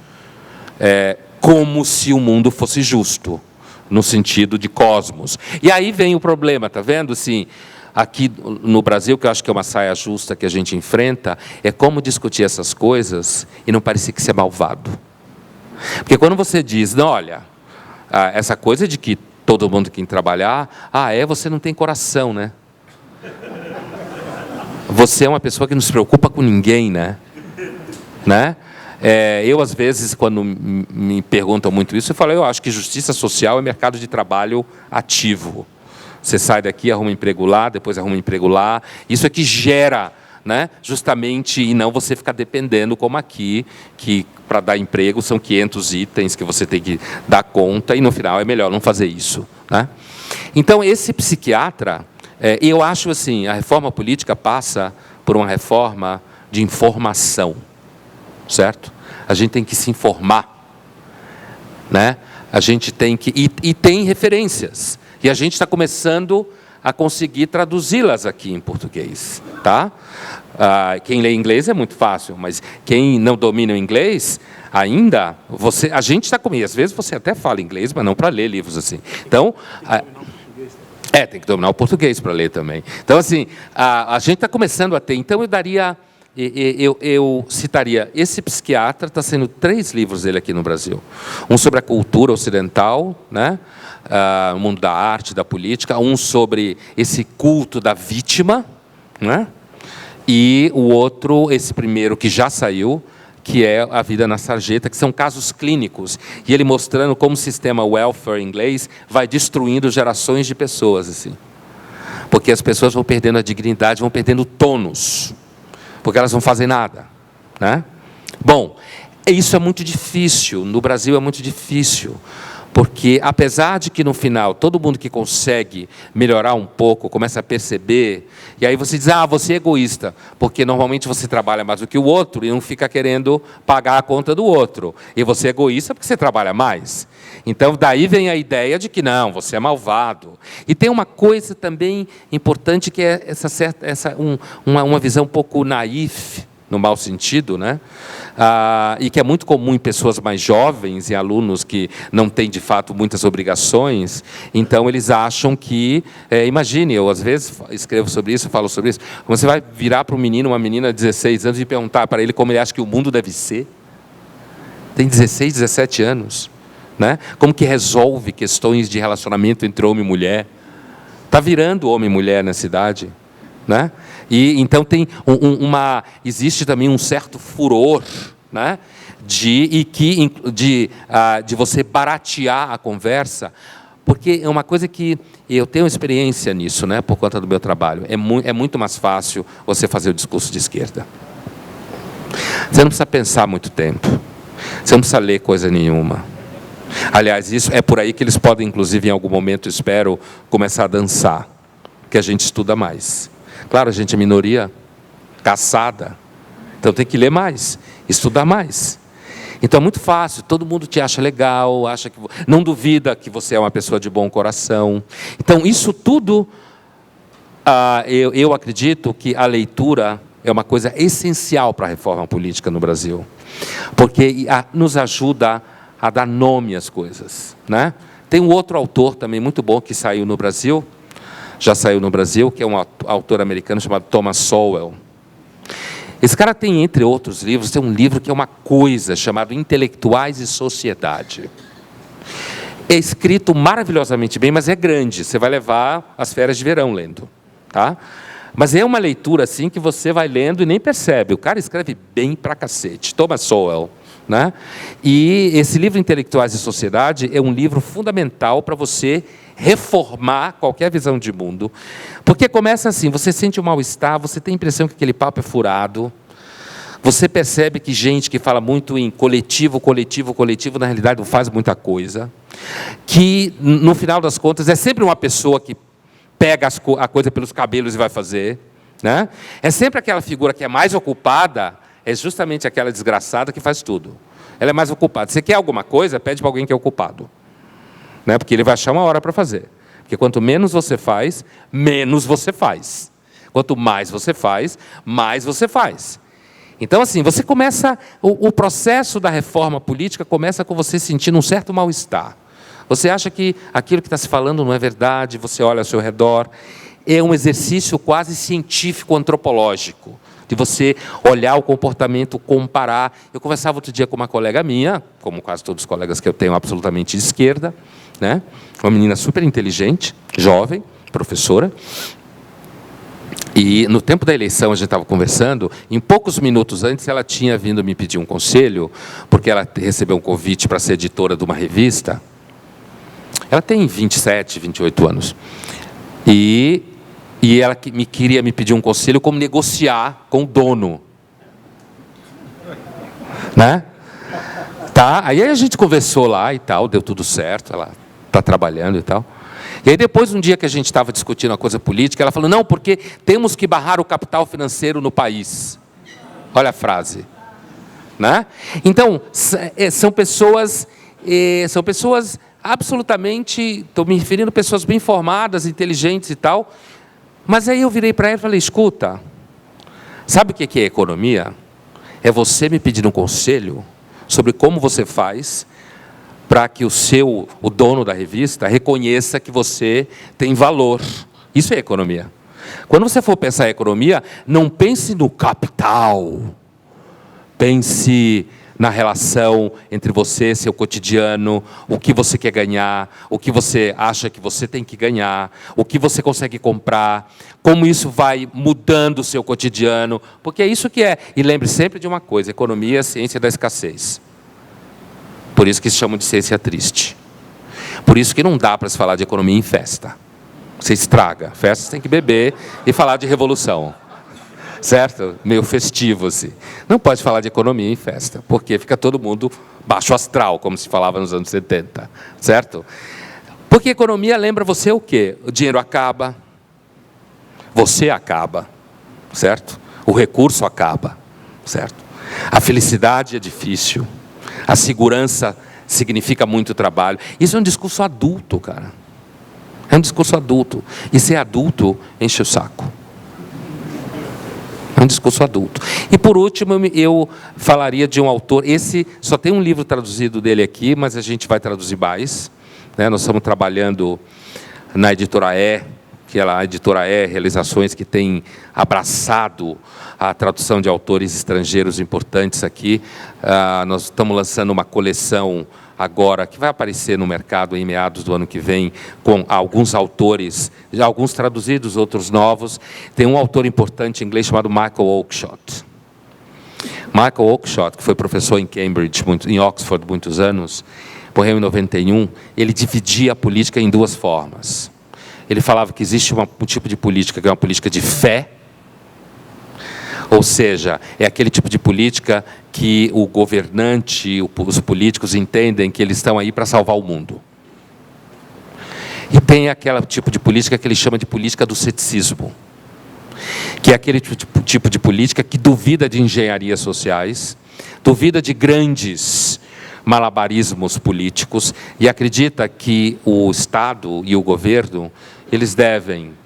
É como se o mundo fosse justo, no sentido de cosmos. E aí vem o problema, tá vendo? Assim, aqui no Brasil, que eu acho que é uma saia justa que a gente enfrenta, é como discutir essas coisas e não parecer que você é malvado. Porque quando você diz, não, olha, essa coisa de que todo mundo tem que trabalhar, você não tem coração, né? Você é uma pessoa que não se preocupa com ninguém, né? Eu, às vezes, quando me perguntam muito isso, eu falo, eu acho que justiça social é mercado de trabalho ativo. Você sai daqui, arruma um emprego lá, depois arruma um emprego lá. Isso é que gera, né, justamente, e não você ficar dependendo, como aqui, que para dar emprego são 500 itens que você tem que dar conta, e no final é melhor não fazer isso, né? Então, esse psiquiatra, eu acho assim, a reforma política passa por uma reforma de informação, certo? A gente tem que se informar, né? A gente tem que... E tem referências. E a gente está começando a conseguir traduzi-las aqui em português, tá? Quem lê inglês é muito fácil, mas quem não domina o inglês, ainda, a gente está comigo. Às vezes você até fala inglês, mas não para ler livros assim. Então... tem que dominar o português para ler também. Então, assim, a gente está começando a ter. Então, eu citaria, esse psiquiatra, está sendo 3 livros dele aqui no Brasil. Um sobre a cultura ocidental, né? O mundo da arte, da política. Um sobre esse culto da vítima, né? E o outro, esse primeiro que já saiu, que é A Vida na Sarjeta, que são casos clínicos, e ele mostrando como o sistema welfare inglês vai destruindo gerações de pessoas, assim. Porque as pessoas vão perdendo a dignidade, vão perdendo o tônus, porque elas não fazem nada, né? Bom, isso é muito difícil, no Brasil é muito difícil, porque apesar de que no final todo mundo que consegue melhorar um pouco começa a perceber, e aí você diz, você é egoísta, porque normalmente você trabalha mais do que o outro e não fica querendo pagar a conta do outro, e você é egoísta porque você trabalha mais. Então daí vem a ideia de que não, você é malvado. E tem uma coisa também importante que é uma visão um pouco naif, no mau sentido, né? E que é muito comum em pessoas mais jovens e alunos que não têm, de fato, muitas obrigações. Então, eles acham que... imagine, eu, às vezes, escrevo sobre isso, falo sobre isso. Você vai virar para um menino, uma menina de 16 anos e perguntar para ele como ele acha que o mundo deve ser? Tem 16, 17 anos. Né? Como que resolve questões de relacionamento entre homem e mulher? Está virando homem e mulher na cidade, né? E então tem existe também um certo furor, né, de você baratear a conversa, porque é uma coisa que eu tenho experiência nisso, né, por conta do meu trabalho. É muito mais fácil você fazer o discurso de esquerda. Você não precisa pensar muito tempo. Você não precisa ler coisa nenhuma. Aliás, isso é por aí que eles podem, inclusive, em algum momento, espero, começar a dançar, que a gente estuda mais. Claro, a gente é minoria caçada, então tem que ler mais, estudar mais. Então é muito fácil, todo mundo te acha legal, não duvida que você é uma pessoa de bom coração. Então isso tudo, eu acredito que a leitura é uma coisa essencial para a reforma política no Brasil, porque nos ajuda a dar nome às coisas, né? Tem um outro autor também muito bom que saiu no Brasil, já saiu no Brasil, que é um autor americano chamado Thomas Sowell. Esse cara tem, entre outros livros, tem um livro que é uma coisa, chamado Intelectuais e Sociedade. É escrito maravilhosamente bem, mas é grande. Você vai levar as férias de verão lendo. Tá? Mas é uma leitura assim que você vai lendo e nem percebe. O cara escreve bem pra cacete. Thomas Sowell. Né? E esse livro Intelectuais e Sociedade é um livro fundamental para você reformar qualquer visão de mundo. Porque começa assim, você sente um mal-estar, você tem a impressão que aquele papo é furado. Você percebe que gente que fala muito em coletivo, coletivo, coletivo, na realidade não faz muita coisa. Que, no final das contas, é sempre uma pessoa que pega a coisa pelos cabelos e vai fazer. Né? É sempre aquela figura que é mais ocupada, é justamente aquela desgraçada que faz tudo. Ela é mais ocupada. Você quer alguma coisa, pede para alguém que é ocupado. Né? Porque ele vai achar uma hora para fazer. Porque quanto menos você faz, menos você faz. Quanto mais você faz, mais você faz. Então, assim, você começa... O processo da reforma política começa com você sentindo um certo mal-estar. Você acha que aquilo que está se falando não é verdade, você olha ao seu redor. É um exercício quase científico, antropológico, de você olhar o comportamento, comparar. Eu conversava outro dia com uma colega minha, como quase todos os colegas que eu tenho absolutamente de esquerda, né? Uma menina super inteligente, jovem, professora. E no tempo da eleição a gente estava conversando, em poucos minutos antes ela tinha vindo me pedir um conselho, porque ela recebeu um convite para ser editora de uma revista. Ela tem 27, 28 anos. E ela queria me pedir um conselho como negociar com o dono. Né? Tá? Aí a gente conversou lá e tal, deu tudo certo, ela está trabalhando e tal. E aí depois, um dia que a gente estava discutindo a coisa política, ela falou, não, porque temos que barrar o capital financeiro no país. Olha a frase. Né? Então, são pessoas absolutamente, estou me referindo a pessoas bem formadas, inteligentes e tal. Mas aí eu virei para ela e falei, escuta, sabe o que é economia? É você me pedir um conselho sobre como você faz para que o dono da revista reconheça que você tem valor. Isso é economia. Quando você for pensar em economia, não pense no capital. Pense na relação entre você, seu cotidiano, o que você quer ganhar, o que você acha que você tem que ganhar, o que você consegue comprar, como isso vai mudando o seu cotidiano, porque é isso que é. E lembre sempre de uma coisa, economia é a ciência da escassez. Por isso que se chama de ciência triste. Por isso que não dá para se falar de economia em festa. Você estraga. Festa você tem que beber e falar de revolução. Certo? Meio festivo, assim. Não pode falar de economia em festa, porque fica todo mundo baixo astral, como se falava nos anos 70. Certo? Porque economia lembra você o quê? O dinheiro acaba, você acaba, certo? O recurso acaba, certo? A felicidade é difícil, a segurança significa muito trabalho. Isso é um discurso adulto, cara. É um discurso adulto. E ser adulto enche o saco. É um discurso adulto. E por último, eu falaria de um autor, esse só tem um livro traduzido dele aqui, mas a gente vai traduzir mais. Né? Nós estamos trabalhando na Editora E, que é a Editora E, Realizações, que tem abraçado a tradução de autores estrangeiros importantes aqui. Nós estamos lançando uma coleção agora, que vai aparecer no mercado em meados do ano que vem, com alguns autores, alguns traduzidos, outros novos. Tem um autor importante em inglês chamado Michael Oakeshott. Michael Oakeshott, que foi professor em Cambridge, em Oxford, muitos anos, morreu em 91, ele dividia a política em duas formas. Ele falava que existe um tipo de política que é uma política de fé, ou seja, é aquele tipo de política que o governante, os políticos entendem que eles estão aí para salvar o mundo. E tem aquele tipo de política que ele chama de política do ceticismo, que é aquele tipo de política que duvida de engenharias sociais, duvida de grandes malabarismos políticos e acredita que o Estado e o governo, eles devem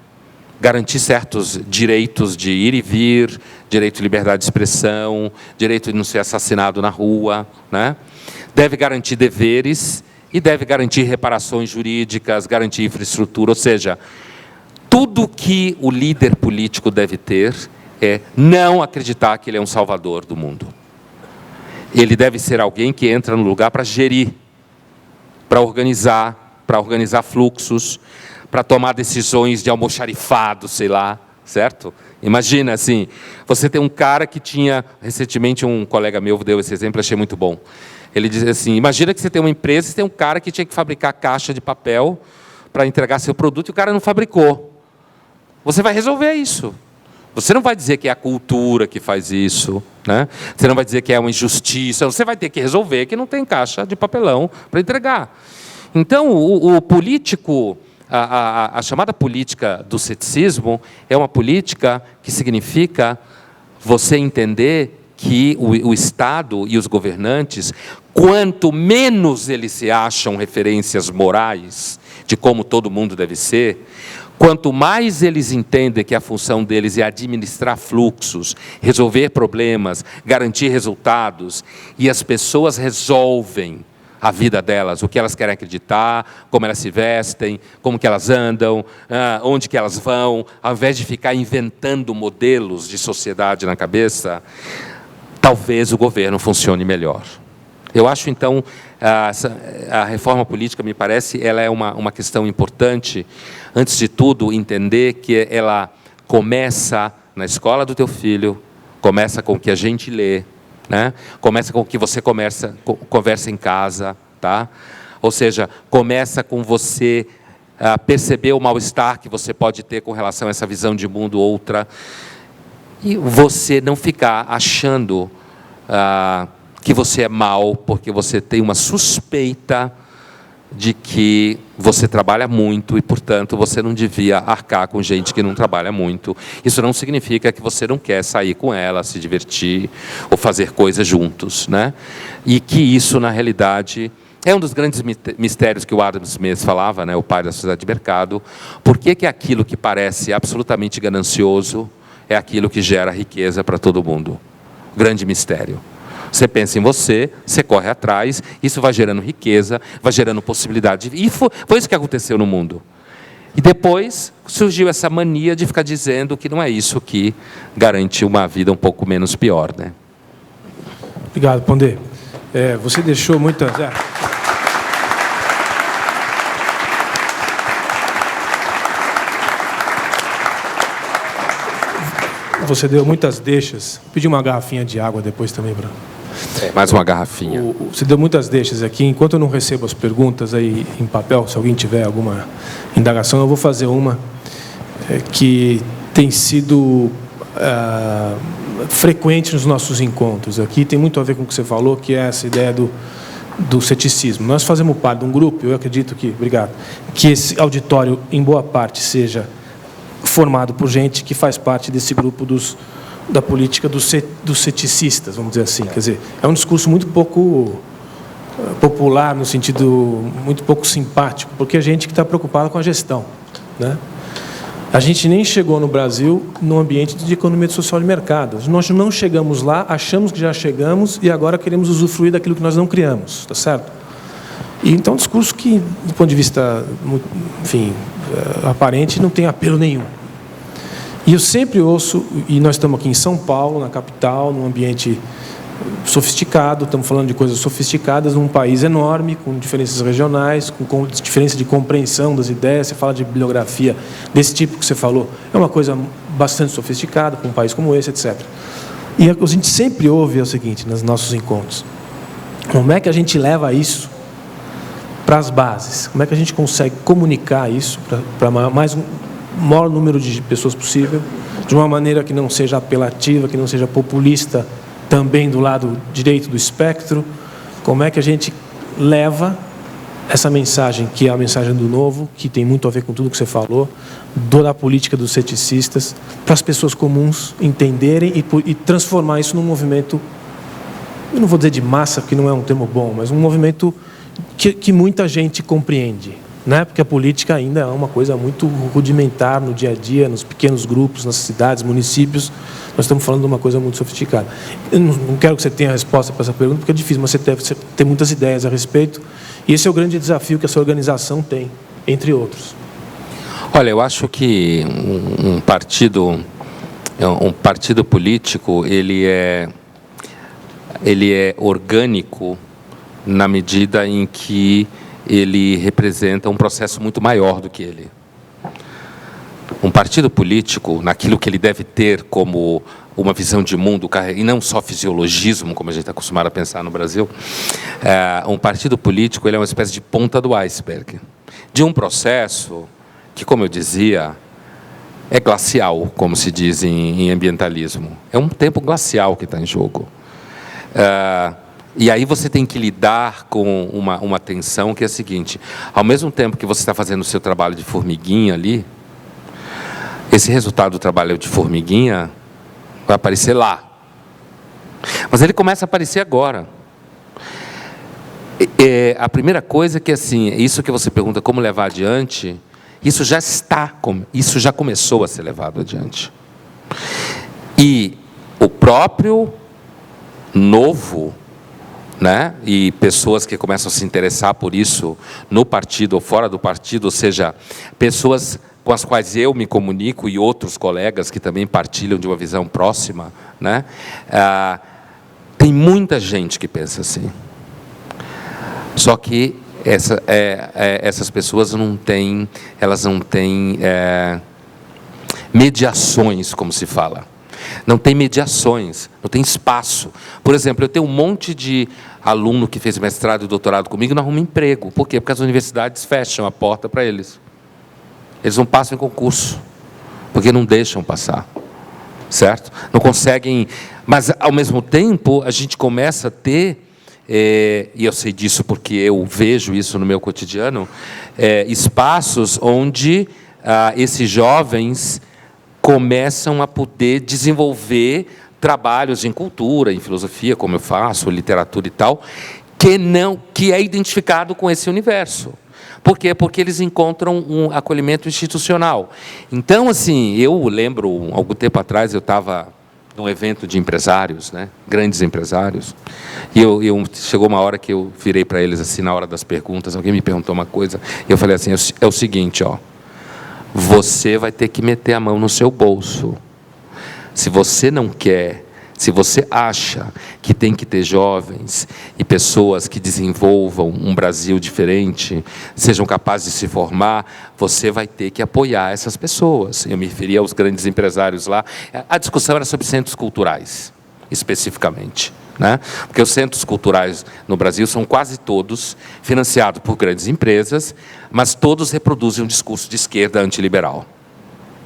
garantir certos direitos de ir e vir, direito de liberdade de expressão, direito de não ser assassinado na rua, né? Deve garantir deveres e deve garantir reparações jurídicas, garantir infraestrutura, ou seja, tudo que o líder político deve ter é não acreditar que ele é um salvador do mundo. Ele deve ser alguém que entra no lugar para gerir, para organizar fluxos, para tomar decisões de almoxarifado, sei lá, certo? Imagina assim, você tem um cara que tinha, recentemente um colega meu deu esse exemplo, achei muito bom. Ele diz assim, imagina que você tem uma empresa e tem um cara que tinha que fabricar caixa de papel para entregar seu produto e o cara não fabricou. Você vai resolver isso. Você não vai dizer que é a cultura que faz isso, né? Você não vai dizer que é uma injustiça, você vai ter que resolver que não tem caixa de papelão para entregar. Então, o político, a chamada política do ceticismo é uma política que significa você entender que o Estado e os governantes, quanto menos eles se acham referências morais de como todo mundo deve ser, quanto mais eles entendem que a função deles é administrar fluxos, resolver problemas, garantir resultados, e as pessoas resolvem a vida delas, o que elas querem acreditar, como elas se vestem, como que elas andam, onde que elas vão, ao invés de ficar inventando modelos de sociedade na cabeça, talvez o governo funcione melhor. Eu acho, então, a reforma política, me parece, ela é uma questão importante. Antes de tudo, entender que ela começa na escola do teu filho, começa com o que a gente lê, né? Começa com o que você conversa em casa, tá? Ou seja, começa com você perceber o mal-estar que você pode ter com relação a essa visão de mundo outra, e você não ficar achando que você é mau, porque você tem uma suspeita de que você trabalha muito e, portanto, você não devia arcar com gente que não trabalha muito. Isso não significa que você não quer sair com ela, se divertir ou fazer coisas juntos, né? E que isso, na realidade, é um dos grandes mistérios que o Adam Smith falava, né, o pai da sociedade de mercado. Por que que aquilo que parece absolutamente ganancioso é aquilo que gera riqueza para todo mundo? Grande mistério. Você pensa em você, você corre atrás, isso vai gerando riqueza, vai gerando possibilidade. E foi isso que aconteceu no mundo. E depois surgiu essa mania de ficar dizendo que não é isso que garante uma vida um pouco menos pior, né? Obrigado, Pondé. Você deixou muitas... Você deu muitas deixas. Vou pedir uma garrafinha de água depois também, para... Mais uma garrafinha. Você deu muitas deixas aqui. Enquanto eu não recebo as perguntas aí em papel, se alguém tiver alguma indagação, eu vou fazer uma que tem sido frequente nos nossos encontros. Aqui tem muito a ver com o que você falou, que é essa ideia do ceticismo. Nós fazemos parte de um grupo, eu acredito que, obrigado, que esse auditório, em boa parte, seja formado por gente que faz parte desse grupo da política dos ceticistas, vamos dizer assim. Quer dizer, é um discurso muito pouco popular, no sentido muito pouco simpático, porque é gente que está preocupada com a gestão, né? A gente nem chegou no Brasil no ambiente de economia social de mercado. Nós não chegamos lá, achamos que já chegamos e agora queremos usufruir daquilo que nós não criamos, tá certo? E então, um discurso que, do ponto de vista, enfim, aparente, não tem apelo nenhum. E eu sempre ouço, e nós estamos aqui em São Paulo, na capital, num ambiente sofisticado, estamos falando de coisas sofisticadas, num país enorme, com diferenças regionais, com diferença de compreensão das ideias. Você fala de bibliografia desse tipo que você falou, é uma coisa bastante sofisticada, para um país como esse, etc. E a gente sempre ouve o seguinte, nos nossos encontros: como é que a gente leva isso para as bases? Como é que a gente consegue comunicar isso para o maior número de pessoas possível, de uma maneira que não seja apelativa, que não seja populista, também do lado direito do espectro? Como é que a gente leva essa mensagem, que é a mensagem do novo, que tem muito a ver com tudo que você falou, da política dos ceticistas, para as pessoas comuns entenderem e transformar isso num movimento, eu não vou dizer de massa, porque não é um termo bom, mas um movimento que muita gente compreende, né? Porque a política ainda é uma coisa muito rudimentar no dia a dia, nos pequenos grupos, nas cidades, municípios. Nós estamos falando de uma coisa muito sofisticada. Eu não quero que você tenha a resposta para essa pergunta, porque é difícil, mas você deve ter muitas ideias a respeito. E esse é o grande desafio que essa organização tem, entre outros. Olha, eu acho que um partido político, ele é orgânico na medida em que ele representa um processo muito maior do que ele. Um partido político, naquilo que ele deve ter como uma visão de mundo, e não só fisiologismo, como a gente está acostumado a pensar no Brasil, um partido político ele é uma espécie de ponta do iceberg, de um processo que, como eu dizia, é glacial, como se diz em ambientalismo. É um tempo glacial que está em jogo. E aí você tem que lidar com uma tensão que é a seguinte: ao mesmo tempo que você está fazendo o seu trabalho de formiguinha ali, esse resultado do trabalho de formiguinha vai aparecer lá. Mas ele começa a aparecer agora. A primeira coisa é que, assim, isso que você pergunta, como levar adiante, isso já começou a ser levado adiante. E o próprio novo, né, e pessoas que começam a se interessar por isso no partido ou fora do partido, ou seja, pessoas com as quais eu me comunico e outros colegas que também partilham de uma visão próxima, né, tem muita gente que pensa assim. Só que essas pessoas não têm mediações, como se fala. Não tem mediações, não tem espaço. Por exemplo, eu tenho um monte de aluno que fez mestrado e doutorado comigo e não arruma emprego. Por quê? Porque as universidades fecham a porta para eles. Eles não passam em concurso, porque não deixam passar, certo? Não conseguem, mas ao mesmo tempo a gente começa a ter, e eu sei disso porque eu vejo isso no meu cotidiano, espaços onde esses jovens começam a poder desenvolver trabalhos em cultura, em filosofia, como eu faço, literatura e tal, que é identificado com esse universo. Por quê? Porque eles encontram um acolhimento institucional. Então, assim, eu lembro, algum tempo atrás, eu estava num evento de empresários, né, grandes empresários, e chegou uma hora que eu virei para eles, assim, na hora das perguntas, alguém me perguntou uma coisa, e eu falei assim, é o seguinte, ó, você vai ter que meter a mão no seu bolso. Se você não quer, se você acha que tem que ter jovens e pessoas que desenvolvam um Brasil diferente, sejam capazes de se formar, você vai ter que apoiar essas pessoas. Eu me referi aos grandes empresários lá. A discussão era sobre centros culturais, especificamente, né? Porque os centros culturais no Brasil são quase todos financiados por grandes empresas, mas todos reproduzem um discurso de esquerda antiliberal.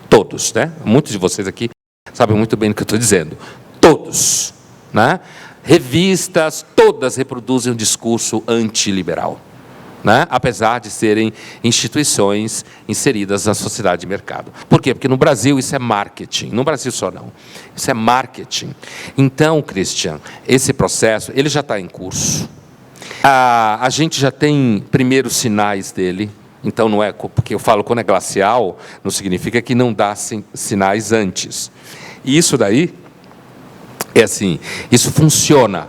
Todos, né? Muitos de vocês aqui sabem muito bem o que eu estou dizendo. Todos, né? Revistas, todas reproduzem um discurso antiliberal, né? Apesar de serem instituições inseridas na sociedade de mercado. Por quê? Porque no Brasil isso é marketing, no Brasil só não, isso é marketing. Então, Christian, esse processo ele já está em curso, a gente já tem primeiros sinais dele. Então, não é, porque eu falo quando é glacial, não significa que não dá sinais antes. E isso daí é assim, isso funciona.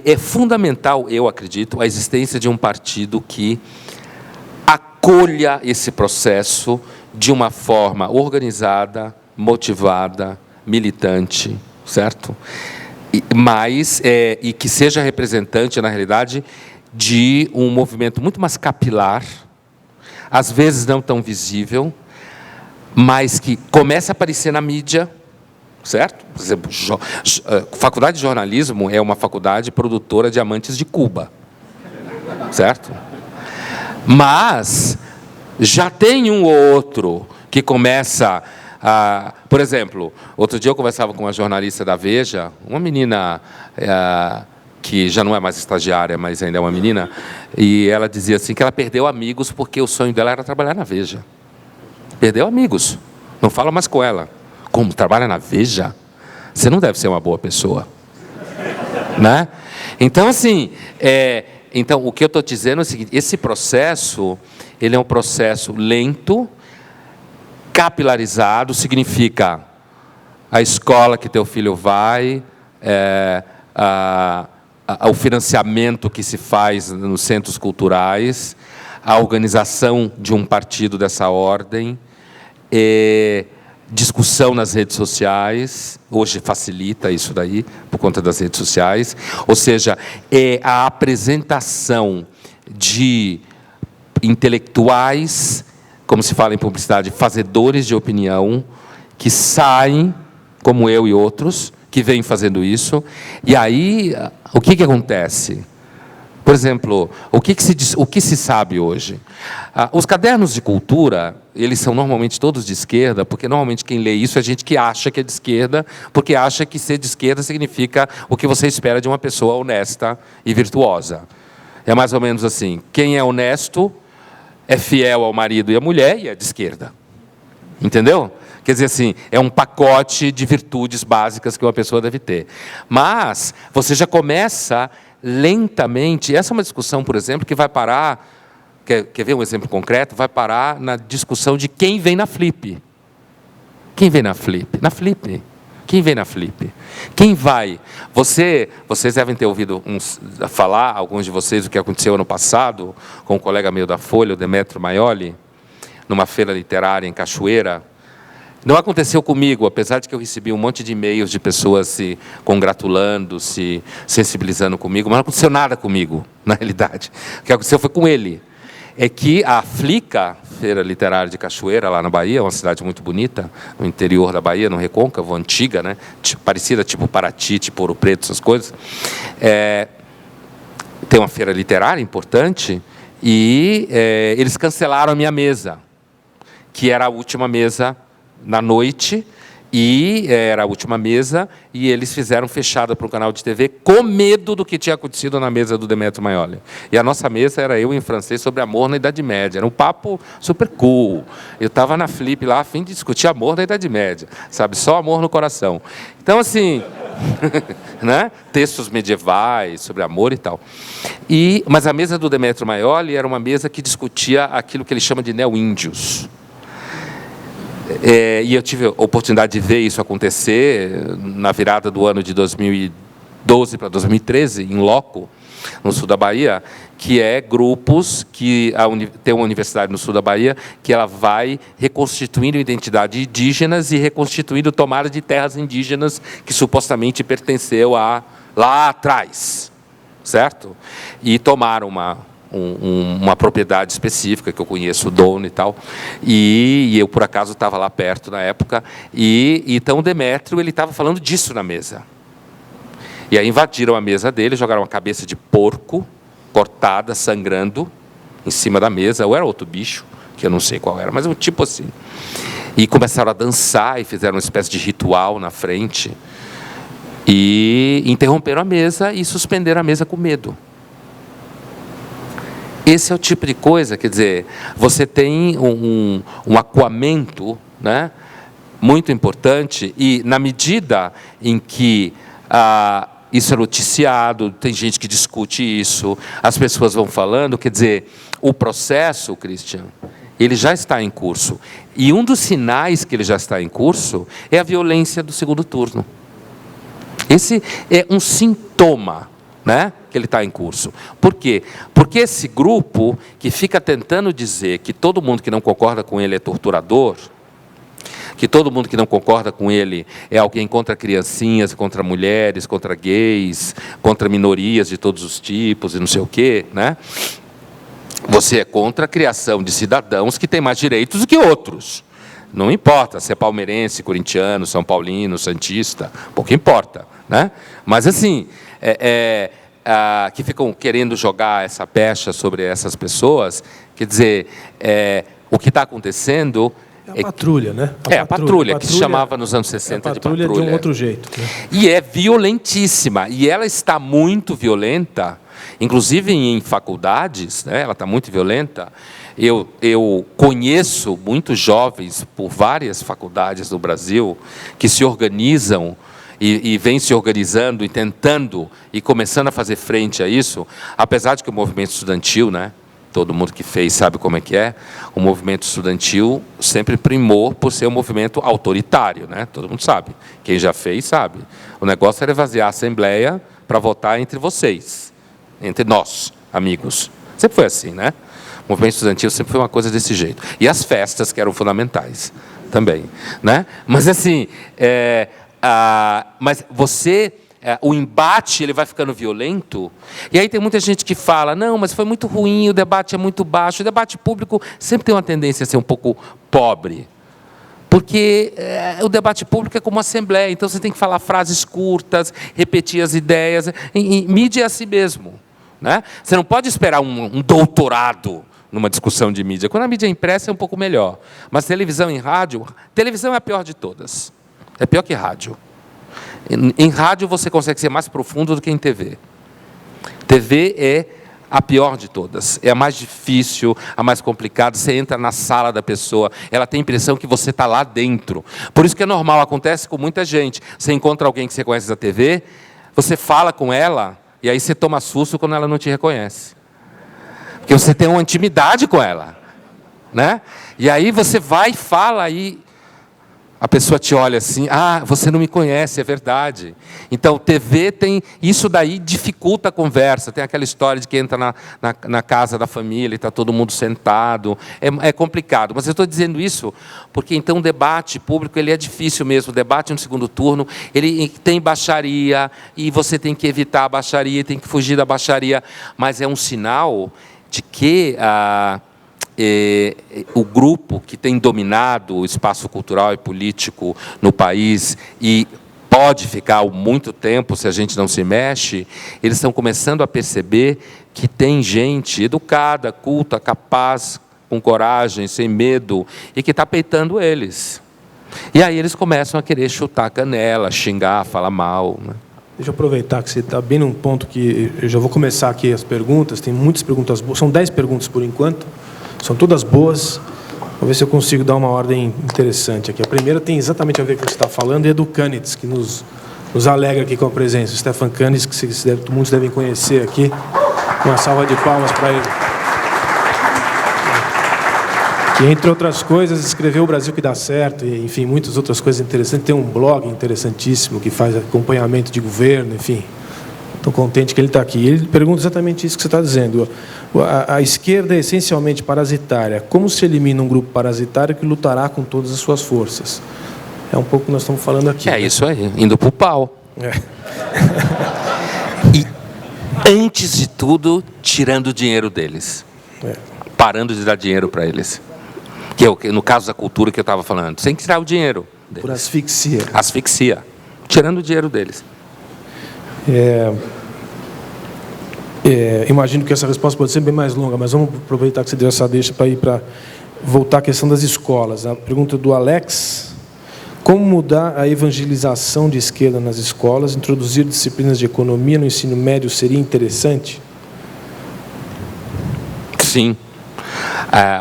É fundamental, eu acredito, a existência de um partido que acolha esse processo de uma forma organizada, motivada, militante, certo? E que seja representante, na realidade, de um movimento muito mais capilar, às vezes não tão visível, mas que começa a aparecer na mídia, certo? Por exemplo, faculdade de jornalismo é uma faculdade produtora de amantes de Cuba, certo? Mas já tem um ou outro que começa a... Por exemplo, outro dia eu conversava com uma jornalista da Veja, uma menina que já não é mais estagiária, mas ainda é uma menina, e ela dizia assim que ela perdeu amigos porque o sonho dela era trabalhar na Veja. Perdeu amigos, não fala mais com ela. Como, trabalha na Veja? Você não deve ser uma boa pessoa, né? Então, assim, então, o que eu estou dizendo é o seguinte, esse processo, ele é um processo lento, capilarizado, significa a escola que teu filho vai, o financiamento que se faz nos centros culturais, a organização de um partido dessa ordem, discussão nas redes sociais, hoje facilita isso daí, por conta das redes sociais, ou seja, é a apresentação de intelectuais, como se fala em publicidade, fazedores de opinião, que saem, como eu e outros, que vêm fazendo isso, e aí, o que acontece? Por exemplo, o que se sabe hoje? Os cadernos de cultura, eles são normalmente todos de esquerda, porque normalmente quem lê isso é gente que acha que é de esquerda, porque acha que ser de esquerda significa o que você espera de uma pessoa honesta e virtuosa. É mais ou menos assim, quem é honesto é fiel ao marido e à mulher e é de esquerda. Entendeu? Quer dizer assim, é um pacote de virtudes básicas que uma pessoa deve ter. Mas você já começa lentamente, essa é uma discussão, por exemplo, que vai parar, quer ver um exemplo concreto? Vai parar na discussão de quem vem na Flip. Quem vem na Flip? Na Flip. Quem vem na Flip? Quem vai? Vocês devem ter ouvido falar, alguns de vocês, o que aconteceu ano passado, com um colega meu da Folha, o Demetrio Maioli, numa feira literária em Cachoeira. Não aconteceu comigo, apesar de que eu recebi um monte de e-mails de pessoas se congratulando, se sensibilizando comigo, mas não aconteceu nada comigo, na realidade. O que aconteceu foi com ele. É que a Flica, Feira Literária de Cachoeira, lá na Bahia, uma cidade muito bonita, no interior da Bahia, no Recôncavo, antiga, né? Parecida tipo Paraty, tipo Ouro Preto, essas coisas. Tem uma feira literária importante e eles cancelaram a minha mesa, que era a última mesa na noite, e era a última mesa, e eles fizeram fechada para um canal de TV, com medo do que tinha acontecido na mesa do Demetrio Maioli. E a nossa mesa era eu em francês sobre amor na Idade Média. Era um papo super cool. Eu estava na Flip lá, a fim de discutir amor na Idade Média, sabe? Só amor no coração. Então, assim, né? Textos medievais sobre amor e tal. Mas a mesa do Demetrio Maioli era uma mesa que discutia aquilo que ele chama de neo-índios. E eu tive a oportunidade de ver isso acontecer na virada do ano de 2012 para 2013, em loco, no sul da Bahia, que é grupos que tem uma universidade no sul da Bahia que ela vai reconstituindo identidade indígenas e reconstituindo tomada de terras indígenas que supostamente pertenceu lá atrás, certo? E tomaram uma propriedade específica, que eu conheço o dono e tal, e eu, por acaso, estava lá perto na época, e então o Demetrio estava falando disso na mesa. E aí invadiram a mesa dele, jogaram uma cabeça de porco, cortada, sangrando, em cima da mesa, ou era outro bicho, que eu não sei qual era, mas um tipo assim. E começaram a dançar, e fizeram uma espécie de ritual na frente, e interromperam a mesa, e suspenderam a mesa com medo. Esse é o tipo de coisa, quer dizer, você tem um acuamento, né, muito importante, e na medida em que isso é noticiado, tem gente que discute isso, as pessoas vão falando, quer dizer, o processo, Christian, ele já está em curso. E um dos sinais que ele já está em curso é a violência do segundo turno. Esse é um sintoma, né, que ele está em curso. Por quê? Porque esse grupo que fica tentando dizer que todo mundo que não concorda com ele é torturador, que todo mundo que não concorda com ele é alguém contra criancinhas, contra mulheres, contra gays, contra minorias de todos os tipos e não sei o quê, né? Você é contra a criação de cidadãos que têm mais direitos do que outros. Não importa se é palmeirense, corintiano, são paulino, santista, pouco importa, né? Mas assim, que ficam querendo jogar essa pecha sobre essas pessoas, quer dizer, o que está acontecendo... É a patrulha, né? A patrulha, que se chamava nos anos 60 de patrulha. De um outro jeito. Né? E é violentíssima, e ela está muito violenta, inclusive em faculdades, né? Ela está muito violenta. Eu conheço muitos jovens por várias faculdades do Brasil que se organizam e vêm se organizando e tentando e começando a fazer frente a isso, apesar de que o movimento estudantil, né, todo mundo que fez sabe como é que é, o movimento estudantil sempre primou por ser um movimento autoritário, né? Todo mundo sabe, quem já fez sabe. O negócio era esvaziar a Assembleia para votar entre vocês, entre nós, amigos. Sempre foi assim, né? O movimento estudantil sempre foi uma coisa desse jeito. E as festas, que eram fundamentais também, né? Mas assim, mas você... o embate ele vai ficando violento, e aí tem muita gente que fala, não, mas foi muito ruim, o debate é muito baixo. O debate público sempre tem uma tendência a ser um pouco pobre, porque o debate público é como uma assembleia, então você tem que falar frases curtas, repetir as ideias, e mídia é assim mesmo, né? Você não pode esperar um doutorado numa discussão de mídia. Quando a mídia é impressa é um pouco melhor, mas televisão e rádio, televisão é a pior de todas, é pior que rádio. Em rádio você consegue ser mais profundo do que em TV. TV é a pior de todas, é a mais difícil, a mais complicada. Você entra na sala da pessoa, ela tem a impressão que você está lá dentro. Por isso que é normal, acontece com muita gente. Você encontra alguém que você conhece da TV, você fala com ela, e aí você toma susto quando ela não te reconhece. Porque você tem uma intimidade com ela, né? E aí você vai e fala, e a pessoa te olha assim, você não me conhece, é verdade. Então, TV tem... Isso daí dificulta a conversa. Tem aquela história de que entra na casa da família e está todo mundo sentado. É complicado. Mas eu estou dizendo isso porque, então, o debate público ele é difícil mesmo. O debate no segundo turno, ele tem baixaria, e você tem que evitar a baixaria, tem que fugir da baixaria. Mas é um sinal de que... o grupo que tem dominado o espaço cultural e político no país e pode ficar muito tempo se a gente não se mexe, eles estão começando a perceber que tem gente educada, culta, capaz, com coragem, sem medo, e que está peitando eles. E aí eles começam a querer chutar a canela, xingar, falar mal, né? Deixa eu aproveitar que você está bem num ponto que eu já vou começar aqui as perguntas. Tem muitas perguntas boas, são 10 perguntas por enquanto. São todas boas. Vou ver se eu consigo dar uma ordem interessante aqui. A primeira tem exatamente a ver com o que você está falando, e é do Canitz, que nos alegra aqui com a presença. O Stefan Canitz, que muitos devem conhecer aqui. Uma salva de palmas para ele. Que, entre outras coisas, escreveu O Brasil que Dá Certo, e, enfim, muitas outras coisas interessantes. Tem um blog interessantíssimo que faz acompanhamento de governo, enfim. Estou contente que ele está aqui. Ele pergunta exatamente isso que você está dizendo. A esquerda é essencialmente parasitária. Como se elimina um grupo parasitário que lutará com todas as suas forças? É um pouco o que nós estamos falando aqui. É isso aí, indo para o pau. E, antes de tudo, tirando o dinheiro deles. Parando de dar dinheiro para eles. Que no caso da cultura que eu estava falando, sem tirar o dinheiro deles. Por asfixia. Asfixia. Tirando o dinheiro deles. Imagino que essa resposta pode ser bem mais longa, mas vamos aproveitar que você deu essa deixa para ir para voltar à questão das escolas. A pergunta do Alex: como mudar a evangelização de esquerda nas escolas? Introduzir disciplinas de economia no ensino médio seria interessante? Sim.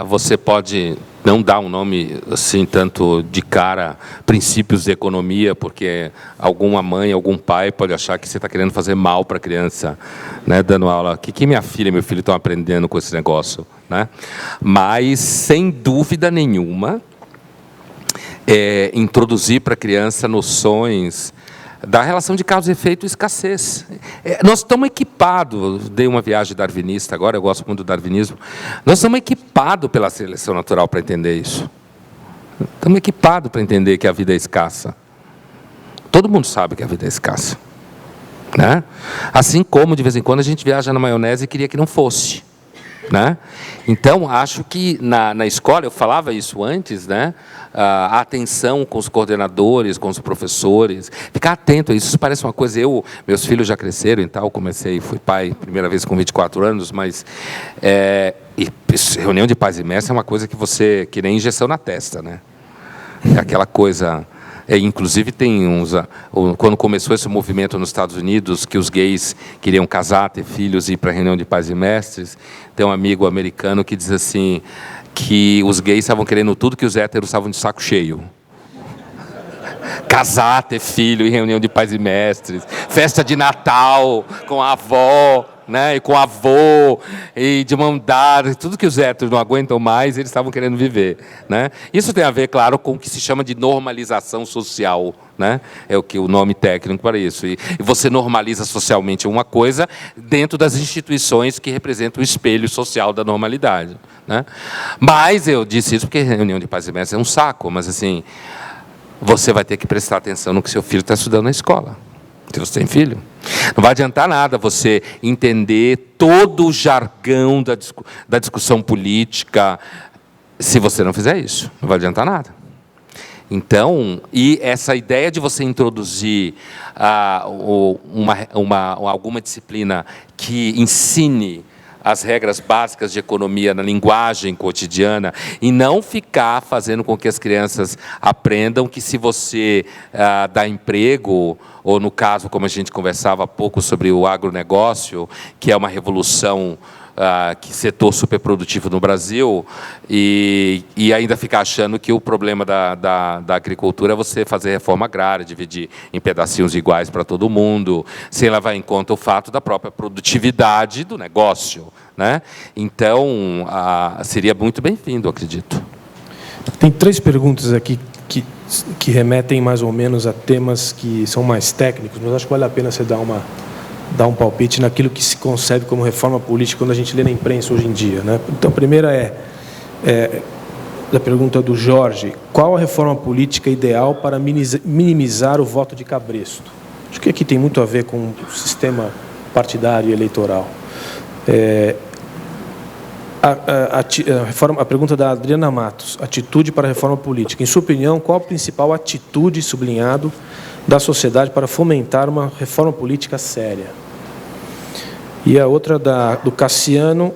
Você pode não dar um nome assim tanto de cara, princípios de economia, porque alguma mãe, algum pai pode achar que você está querendo fazer mal para a criança, né, dando aula. O que minha filha e meu filho estão aprendendo com esse negócio, né? Mas, sem dúvida nenhuma, introduzir para a criança noções da relação de causa e efeito e escassez. Nós estamos equipados, dei uma viagem darwinista agora, eu gosto muito do darwinismo, nós estamos equipados pela seleção natural para entender isso. Estamos equipados para entender que a vida é escassa. Todo mundo sabe que a vida é escassa, né? Assim como, de vez em quando, a gente viaja na maionese e queria que não fosse, né? Então, acho que na escola, eu falava isso antes, né? A atenção com os coordenadores, com os professores, ficar atento a isso. Isso parece uma coisa, meus filhos já cresceram e tal, fui pai primeira vez com 24 anos, mas reunião de pais e mestres é uma coisa que nem injeção na testa, né? É aquela coisa... inclusive tem quando começou esse movimento nos Estados Unidos, que os gays queriam casar, ter filhos e ir para a reunião de pais e mestres, tem um amigo americano que diz assim, que os gays estavam querendo tudo que os héteros estavam de saco cheio. Casar, ter filho, em reunião de pais e mestres, festa de Natal com a avó, né? E com avô, e de mão dada, tudo que os héteros não aguentam mais, eles estavam querendo viver, né? Isso tem a ver, claro, com o que se chama de normalização social, né? É o nome técnico para isso. E você normaliza socialmente uma coisa dentro das instituições que representam o espelho social da normalidade, né? Mas eu disse isso porque reunião de pais e mestres é um saco, mas assim, você vai ter que prestar atenção no que seu filho está estudando na escola. Se você tem filho, não vai adiantar nada você entender todo o jargão da discussão política se você não fizer isso. Não vai adiantar nada. Então, e essa ideia de você introduzir alguma disciplina que ensine as regras básicas de economia na linguagem cotidiana e não ficar fazendo com que as crianças aprendam que se você dá emprego, ou no caso, como a gente conversava há pouco sobre o agronegócio, que é uma revolução, que setor superprodutivo no Brasil, e ainda ficar achando que o problema da agricultura é você fazer reforma agrária, dividir em pedacinhos iguais para todo mundo, sem levar em conta o fato da própria produtividade do negócio, né? Então, seria muito bem-vindo, acredito. Tem 3 perguntas aqui que remetem mais ou menos a temas que são mais técnicos, mas acho que vale a pena você dar um palpite naquilo que se concebe como reforma política quando a gente lê na imprensa hoje em dia, né? Então, a primeira é da pergunta do Jorge: qual a reforma política ideal para minimizar o voto de cabresto? Acho que aqui tem muito a ver com o sistema partidário e eleitoral. A pergunta da Adriana Matos: atitude para a reforma política. Em sua opinião, qual a principal atitude, sublinhado, da sociedade para fomentar uma reforma política séria? E a outra do Cassiano: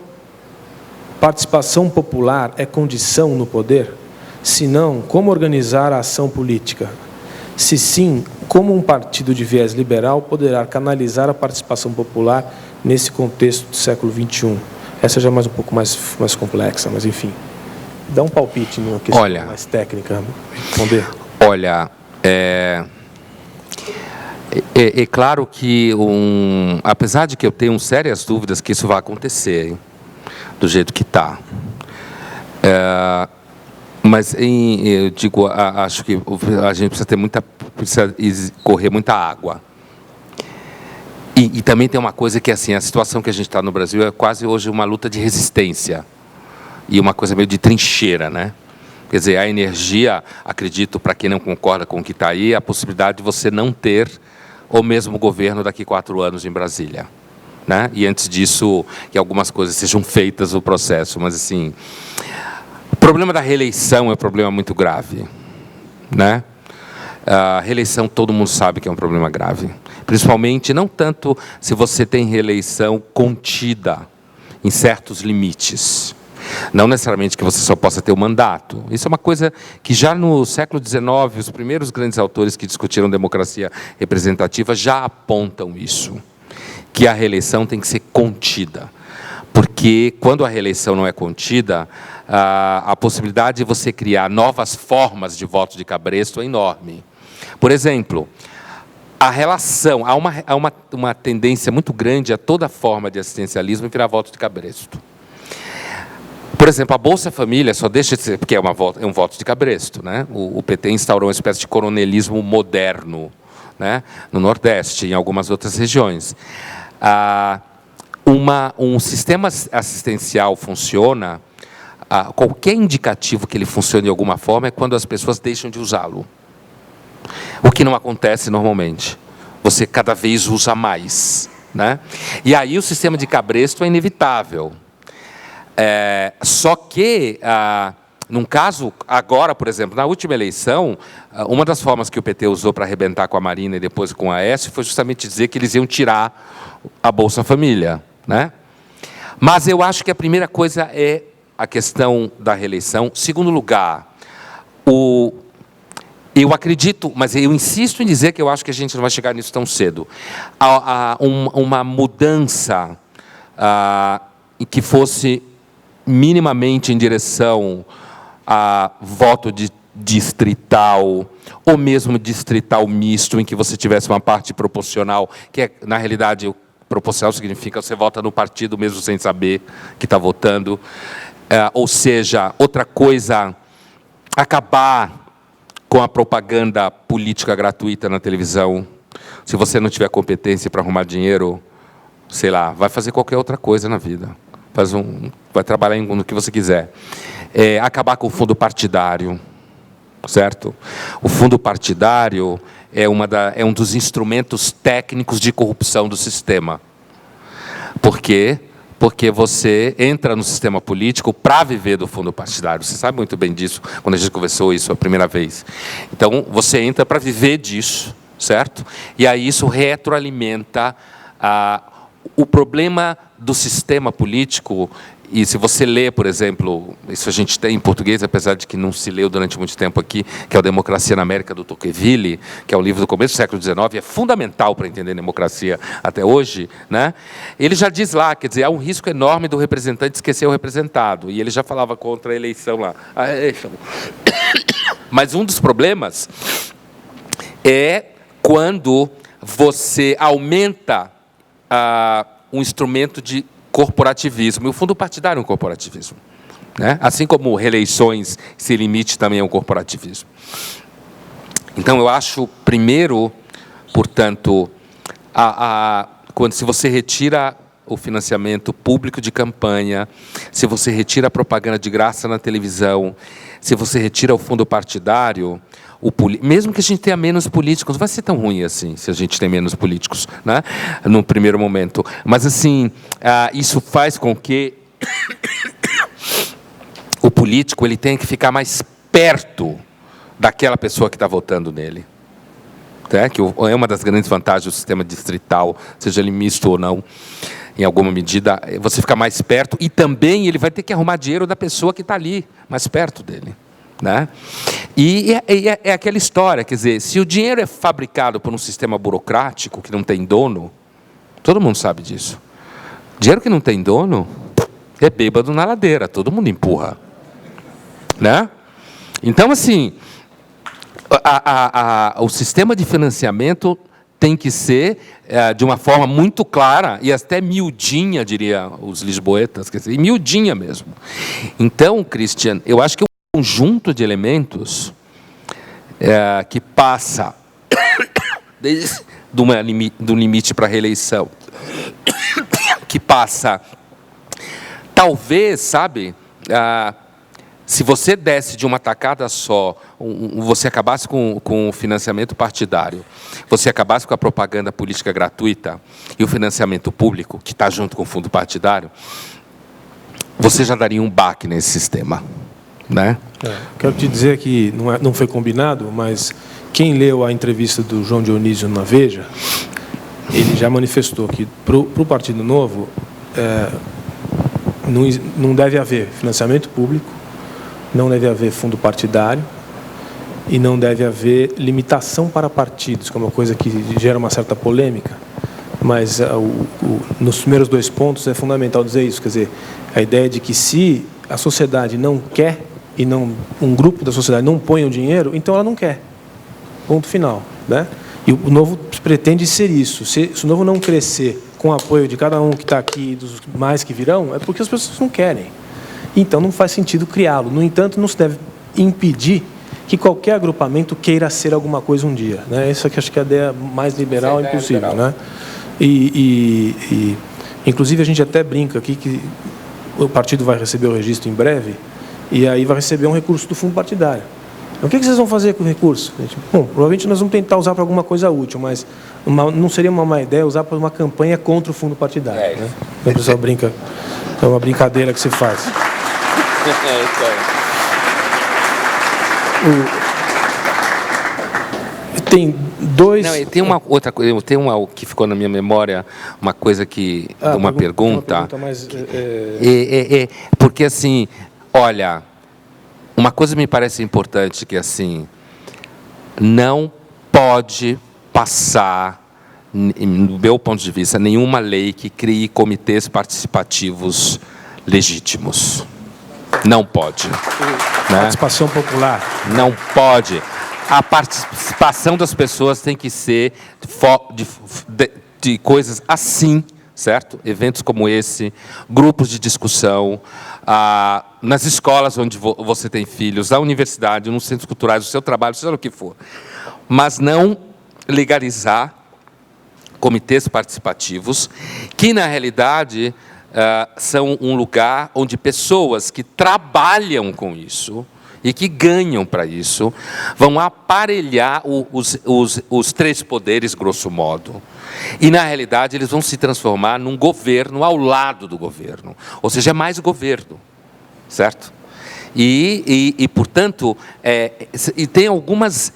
participação popular é condição no poder? Se não, como organizar a ação política? Se sim, como um partido de viés liberal poderá canalizar a participação popular nesse contexto do século XXI? Essa já é um pouco mais complexa, mas enfim. Dá um palpite numa questão mais técnica. Responder. Olha, é claro que, apesar de que eu tenho sérias dúvidas que isso vai acontecer, hein, do jeito que está. Mas eu digo, acho que a gente precisa correr muita água. E também tem uma coisa que, assim, a situação que a gente está no Brasil é quase hoje uma luta de resistência e uma coisa meio de trincheira, né? Quer dizer, a energia, acredito, para quem não concorda com o que está aí, é a possibilidade de você não ter o mesmo governo daqui a 4 anos em Brasília, né? E antes disso, que algumas coisas sejam feitas no processo, mas assim, o problema da reeleição é um problema muito grave, né? A reeleição, todo mundo sabe que é um problema grave, principalmente não tanto se você tem reeleição contida em certos limites, não necessariamente que você só possa ter um mandato. Isso é uma coisa que já no século XIX, os primeiros grandes autores que discutiram democracia representativa já apontam isso, que a reeleição tem que ser contida, porque quando a reeleição não é contida, a possibilidade de você criar novas formas de voto de cabresto é enorme. Por exemplo, a relação, há uma tendência muito grande a toda forma de assistencialismo virar voto de cabresto. Por exemplo, a Bolsa Família só deixa de ser, porque é um voto de cabresto, né? O PT instaurou uma espécie de coronelismo moderno, né? No Nordeste e em algumas outras regiões. Um sistema assistencial funciona, qualquer indicativo que ele funcione de alguma forma é quando as pessoas deixam de usá-lo. O que não acontece normalmente. Você cada vez usa mais, né? E aí o sistema de cabresto é inevitável. Só que, num caso, agora, por exemplo, na última eleição, uma das formas que o PT usou para arrebentar com a Marina e depois com a Aécio foi justamente dizer que eles iam tirar a Bolsa Família, né? Mas eu acho que a primeira coisa é a questão da reeleição. Segundo lugar, eu acredito, mas eu insisto em dizer que eu acho que a gente não vai chegar nisso tão cedo. Uma mudança que fosse minimamente em direção a voto distrital, ou mesmo distrital misto, em que você tivesse uma parte proporcional, que é, na realidade, proporcional significa você vota no partido mesmo sem saber que está votando. Ou seja, outra coisa, acabar com a propaganda política gratuita na televisão. Se você não tiver competência para arrumar dinheiro, sei lá, vai fazer qualquer outra coisa na vida. Vai trabalhar no que você quiser. Acabar com o fundo partidário, certo? O fundo partidário é um dos instrumentos técnicos de corrupção do sistema. Por quê? Porque você entra no sistema político para viver do fundo partidário. Você sabe muito bem disso, quando a gente conversou isso a primeira vez. Então, você entra para viver disso, certo? E aí isso retroalimenta o problema do sistema político. E se você lê, por exemplo, isso a gente tem em português, apesar de que não se leu durante muito tempo aqui, que é o Democracia na América, do Tocqueville, que é um livro do começo do século XIX, é fundamental para entender a democracia até hoje, né? Ele já diz lá, quer dizer, há um risco enorme do representante esquecer o representado, e ele já falava contra a eleição lá. Mas um dos problemas é quando você aumenta um instrumento de corporativismo. E o fundo partidário é um corporativismo, né? Assim como reeleições se limite também ao corporativismo. Então, eu acho, primeiro, portanto, se você retira o financiamento público de campanha, se você retira a propaganda de graça na televisão, se você retira o fundo partidário, mesmo que a gente tenha menos políticos, não vai ser tão ruim assim, se a gente tem menos políticos, né, no primeiro momento. Mas, assim, isso faz com que o político ele tenha que ficar mais perto daquela pessoa que está votando nele. Que é uma das grandes vantagens do sistema distrital, seja ele misto ou não, em alguma medida, você fica mais perto, e também ele vai ter que arrumar dinheiro da pessoa que está ali, mais perto dele, né? E é aquela história, quer dizer, se o dinheiro é fabricado por um sistema burocrático, que não tem dono, todo mundo sabe disso. Dinheiro que não tem dono é bêbado na ladeira, todo mundo empurra, né? Então, assim, o sistema de financiamento tem que ser de uma forma muito clara e até miudinha, diria os lisboetas, quer dizer, miudinha mesmo. Então, Christian, eu acho que é um conjunto de elementos que passa desde do limite para a reeleição, que passa, talvez, sabe, se você desse de uma tacada só, você acabasse com o financiamento partidário, você acabasse com a propaganda política gratuita e o financiamento público, que está junto com o fundo partidário, você já daria um baque nesse sistema, né? Quero te dizer que não foi combinado, mas quem leu a entrevista do João Dionísio na Veja, ele já manifestou que para o Partido Novo não deve haver financiamento público, não deve haver fundo partidário e não deve haver limitação para partidos, que é uma coisa que gera uma certa polêmica, mas nos primeiros 2 pontos é fundamental dizer isso, quer dizer, a ideia de que se a sociedade não quer e um grupo da sociedade não põe o dinheiro, então ela não quer, ponto final, né? E o Novo pretende ser isso. Se o Novo não crescer com o apoio de cada um que está aqui e dos mais que virão, é porque as pessoas não querem. Então, não faz sentido criá-lo. No entanto, não se deve impedir que qualquer agrupamento queira ser alguma coisa um dia, né? Essa que acho que é a ideia mais liberal impossível, né? Inclusive, a gente até brinca aqui que o partido vai receber o registro em breve e aí vai receber um recurso do fundo partidário. Então, o que vocês vão fazer com o recurso? Bom, provavelmente nós vamos tentar usar para alguma coisa útil, mas não seria uma má ideia usar para uma campanha contra o fundo partidário, né? O pessoal brinca, é uma brincadeira que se faz. Tem dois... Não, tem uma outra coisa, tem uma que ficou na minha memória, uma coisa que... uma pergunta mais, porque, assim, olha, uma coisa me parece importante, que, assim, não pode passar, no meu ponto de vista, nenhuma lei que crie comitês participativos legítimos. Não pode. Participação popular. Não pode. A participação das pessoas tem que ser de coisas assim, certo? Eventos como esse, grupos de discussão, nas escolas onde você tem filhos, na universidade, nos centros culturais, no seu trabalho, seja o que for. Mas não legalizar comitês participativos, que, na realidade, são um lugar onde pessoas que trabalham com isso e que ganham para isso, vão aparelhar os três poderes, grosso modo. E, na realidade, eles vão se transformar num governo ao lado do governo. Ou seja, é mais governo, certo? Portanto, e tem algumas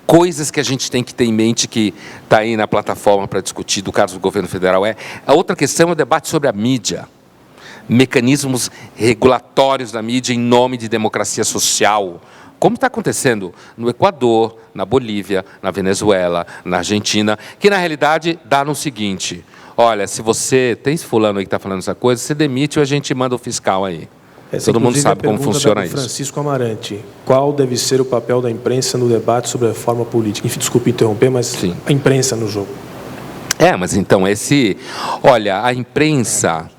coisas que a gente tem que ter em mente, que está aí na plataforma para discutir, do caso do governo federal. A outra questão é o debate sobre a mídia. Mecanismos regulatórios da mídia em nome de democracia social, como está acontecendo no Equador, na Bolívia, na Venezuela, na Argentina, que, na realidade, dá no seguinte: olha, se você tem esse fulano aí que está falando essa coisa, você demite ou a gente manda o fiscal aí. Todo mundo sabe como funciona isso. Francisco Amarante, qual deve ser o papel da imprensa no debate sobre a reforma política? Enfim, desculpe interromper, mas sim, a imprensa no jogo. Mas então, olha, a imprensa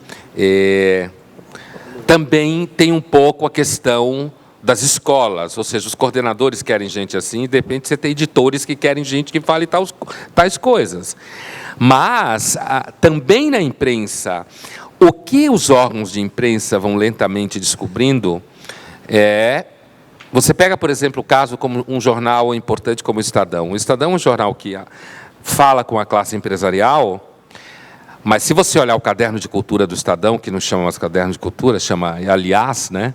também tem um pouco a questão das escolas, ou seja, os coordenadores querem gente assim, e de repente você tem editores que querem gente que fale tais coisas. Mas, também na imprensa, o que os órgãos de imprensa vão lentamente descobrindo você pega, por exemplo, o caso como um jornal importante como o Estadão. O Estadão é um jornal que fala com a classe empresarial, mas se você olhar o caderno de cultura do Estadão, que não chama mais caderno de cultura, chama Aliás, né,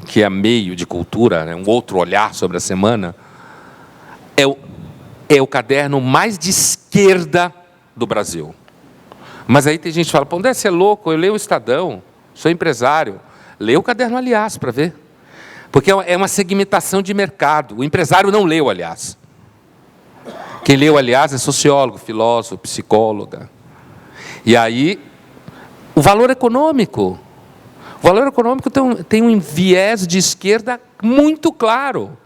que é meio de cultura, né, um outro olhar sobre a semana, é o caderno mais de esquerda do Brasil. Mas aí tem gente que fala: pô, André, você é louco, eu leio o Estadão, sou empresário. Lê o caderno Aliás para ver. Porque é uma segmentação de mercado. O empresário não lê o Aliás. Quem lê o Aliás é sociólogo, filósofo, psicóloga. E aí, o valor econômico. O valor econômico tem um viés de esquerda muito claro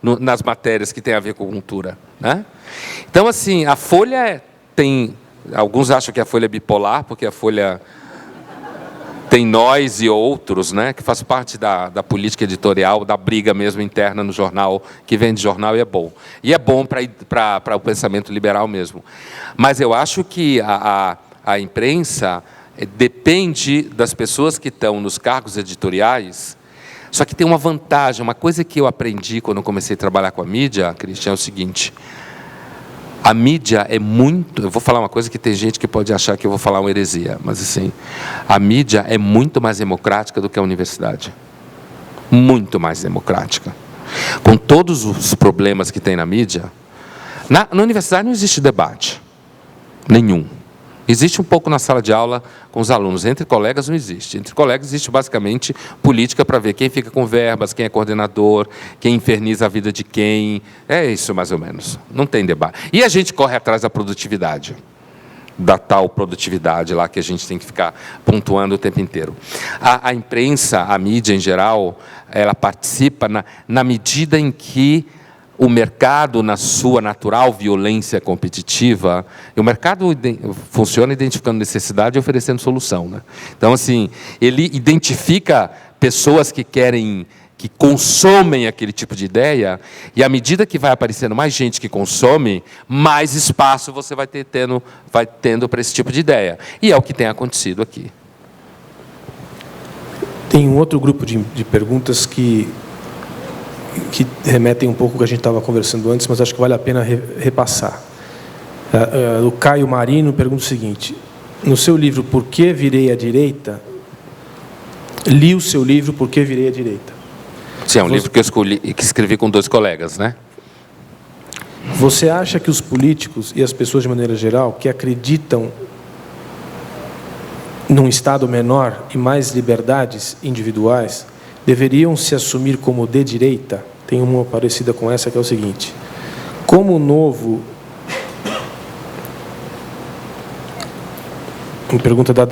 nas matérias que tem a ver com cultura, né? Então, assim, a Folha tem... Alguns acham que a Folha é bipolar, porque a Folha tem nós e outros, né, que faz parte da política editorial, da briga mesmo interna no jornal, que vende jornal e é bom. E é bom para o pensamento liberal mesmo. Mas eu acho que a imprensa depende das pessoas que estão nos cargos editoriais. Só que tem uma vantagem, uma coisa que eu aprendi quando eu comecei a trabalhar com a mídia, Cristian, é o seguinte: a mídia é muito... Eu vou falar uma coisa que tem gente que pode achar que eu vou falar uma heresia, mas assim, a mídia é muito mais democrática do que a universidade. Muito mais democrática. Com todos os problemas que tem na mídia, na universidade não existe debate. Nenhum. Existe um pouco na sala de aula com os alunos. Entre colegas não existe. Entre colegas existe basicamente política para ver quem fica com verbas, quem é coordenador, quem inferniza a vida de quem. É isso mais ou menos. Não tem debate. E a gente corre atrás da produtividade. Da tal produtividade lá que a gente tem que ficar pontuando o tempo inteiro. A imprensa, a mídia em geral, ela participa na medida em que o mercado, na sua natural violência competitiva, e o mercado funciona identificando necessidade e oferecendo solução, né? Então, assim, ele identifica pessoas que consomem aquele tipo de ideia, e à medida que vai aparecendo mais gente que consome, mais espaço você vai tendo para esse tipo de ideia. E é o que tem acontecido aqui. Tem um outro grupo de perguntas que remetem um pouco ao que a gente estava conversando antes, mas acho que vale a pena repassar. O Caio Marino pergunta o seguinte: no seu livro Por que Virei à Direita, li o seu livro Por que Virei à Direita. Sim, é um livro que eu escrevi com 2 colegas, né? Você acha que os políticos e as pessoas de maneira geral que acreditam num Estado menor e mais liberdades individuais deveriam se assumir como de direita? Tem uma parecida com essa, que é o seguinte: como novo... Uma pergunta da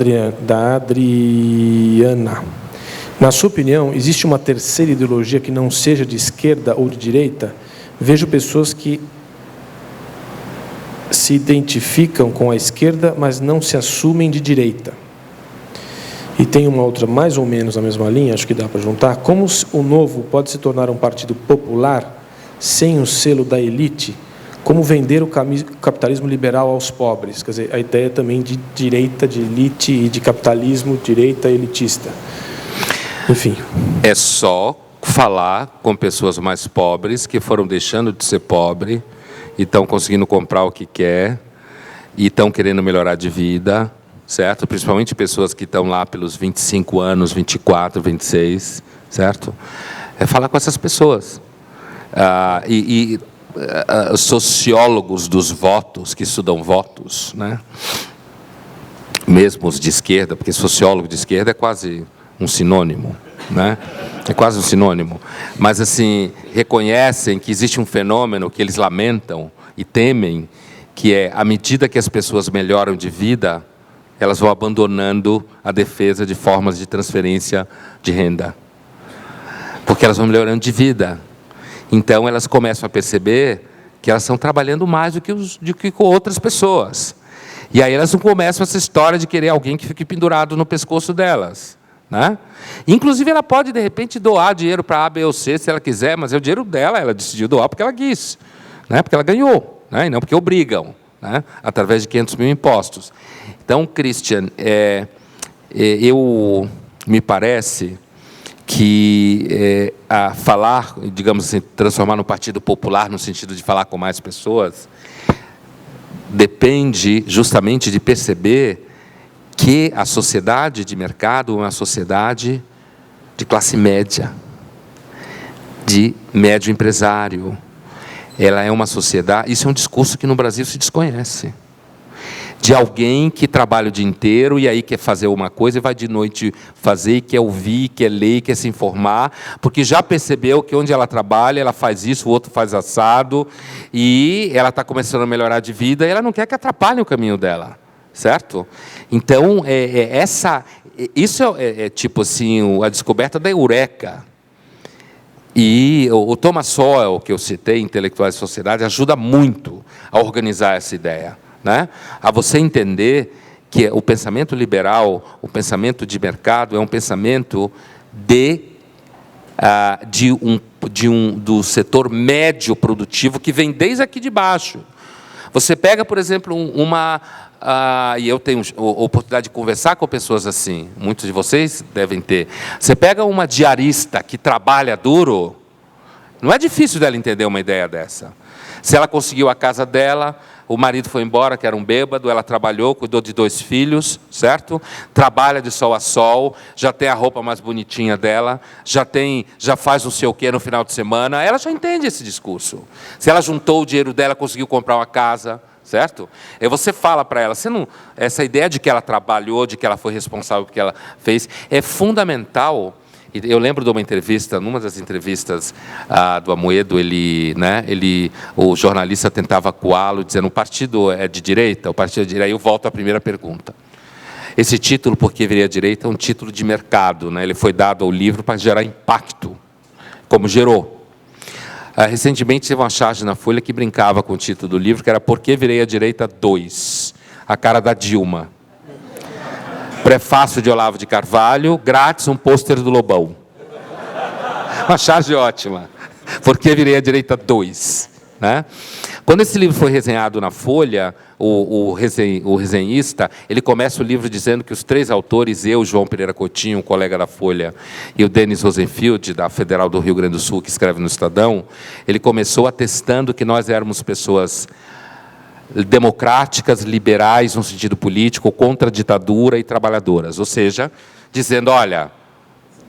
Adriana. Na sua opinião, existe uma terceira ideologia que não seja de esquerda ou de direita? Vejo pessoas que se identificam com a esquerda, mas não se assumem de direita. E tem uma outra mais ou menos na mesma linha, acho que dá para juntar. Como o Novo pode se tornar um partido popular sem o selo da elite? Como vender o capitalismo liberal aos pobres? Quer dizer, a ideia também de direita, de elite e de capitalismo, direita elitista. Enfim. É só falar com pessoas mais pobres que foram deixando de ser pobres e estão conseguindo comprar o que quer e estão querendo melhorar de vida, certo? Principalmente pessoas que estão lá pelos 25 anos, 24, 26, certo? É falar com essas pessoas. Sociólogos dos votos, que estudam votos, né? Mesmo os de esquerda, porque sociólogo de esquerda é quase um sinônimo, né? É quase um sinônimo. Mas, assim, reconhecem que existe um fenômeno que eles lamentam e temem, que é, à medida que as pessoas melhoram de vida, elas vão abandonando a defesa de formas de transferência de renda. Porque elas vão melhorando de vida. Então, elas começam a perceber que elas estão trabalhando mais do que com outras pessoas. E aí elas não começam essa história de querer alguém que fique pendurado no pescoço delas, né? Inclusive, ela pode, de repente, doar dinheiro para A, B ou C, se ela quiser, mas é o dinheiro dela, ela decidiu doar porque ela quis, né? Porque ela ganhou, né? E não porque obrigam, né? Através de 500 mil impostos. Então, Christian, me parece que a falar, digamos assim, transformar no Partido Popular, no sentido de falar com mais pessoas, depende justamente de perceber que a sociedade de mercado é uma sociedade de classe média, de médio empresário. Ela é uma sociedade, isso é um discurso que no Brasil se desconhece, de alguém que trabalha o dia inteiro e aí quer fazer uma coisa e vai de noite fazer, e quer ouvir, quer ler, quer se informar, porque já percebeu que onde ela trabalha, ela faz isso, o outro faz assado, e ela está começando a melhorar de vida, e ela não quer que atrapalhe o caminho dela, certo? Então, isso é tipo assim, a descoberta da eureka. E o Thomas Sowell, que eu citei, Intelectuais de Sociedade, ajuda muito a organizar essa ideia, né? A você entender que o pensamento liberal, o pensamento de mercado, é um pensamento do setor médio produtivo que vem desde aqui de baixo. Você pega, por exemplo, e eu tenho a oportunidade de conversar com pessoas assim, muitos de vocês devem ter. Você pega uma diarista que trabalha duro, não é difícil dela entender uma ideia dessa. Se ela conseguiu a casa dela, o marido foi embora, que era um bêbado, ela trabalhou, cuidou de 2 filhos, certo? Trabalha de sol a sol, já tem a roupa mais bonitinha dela, já faz não sei o quê no final de semana, ela já entende esse discurso. Se ela juntou o dinheiro dela, conseguiu comprar uma casa, certo? Aí você fala para ela, essa ideia de que ela trabalhou, de que ela foi responsável pelo que ela fez, é fundamental. Eu lembro de uma entrevista, numa das entrevistas do Amoedo, o jornalista tentava coá-lo, dizendo: o partido é de direita? O partido é de direita. Aí eu volto à primeira pergunta. Esse título, Por que Viria a Direita, é um título de mercado, né? Ele foi dado ao livro para gerar impacto, como gerou. Recentemente teve uma charge na Folha que brincava com o título do livro, que era Por que Virei à Direita 2? A cara da Dilma. Prefácio de Olavo de Carvalho, grátis um pôster do Lobão. Uma charge ótima. Por que virei à direita 2? Né? Quando esse livro foi resenhado na Folha, o resenhista, ele começa o livro dizendo que os 3 autores, eu, João Pereira Coutinho, um colega da Folha, e o Denis Rosenfield, da Federal do Rio Grande do Sul, que escreve no Estadão, ele começou atestando que nós éramos pessoas democráticas, liberais no sentido político, contra a ditadura e trabalhadoras. Ou seja, dizendo, olha,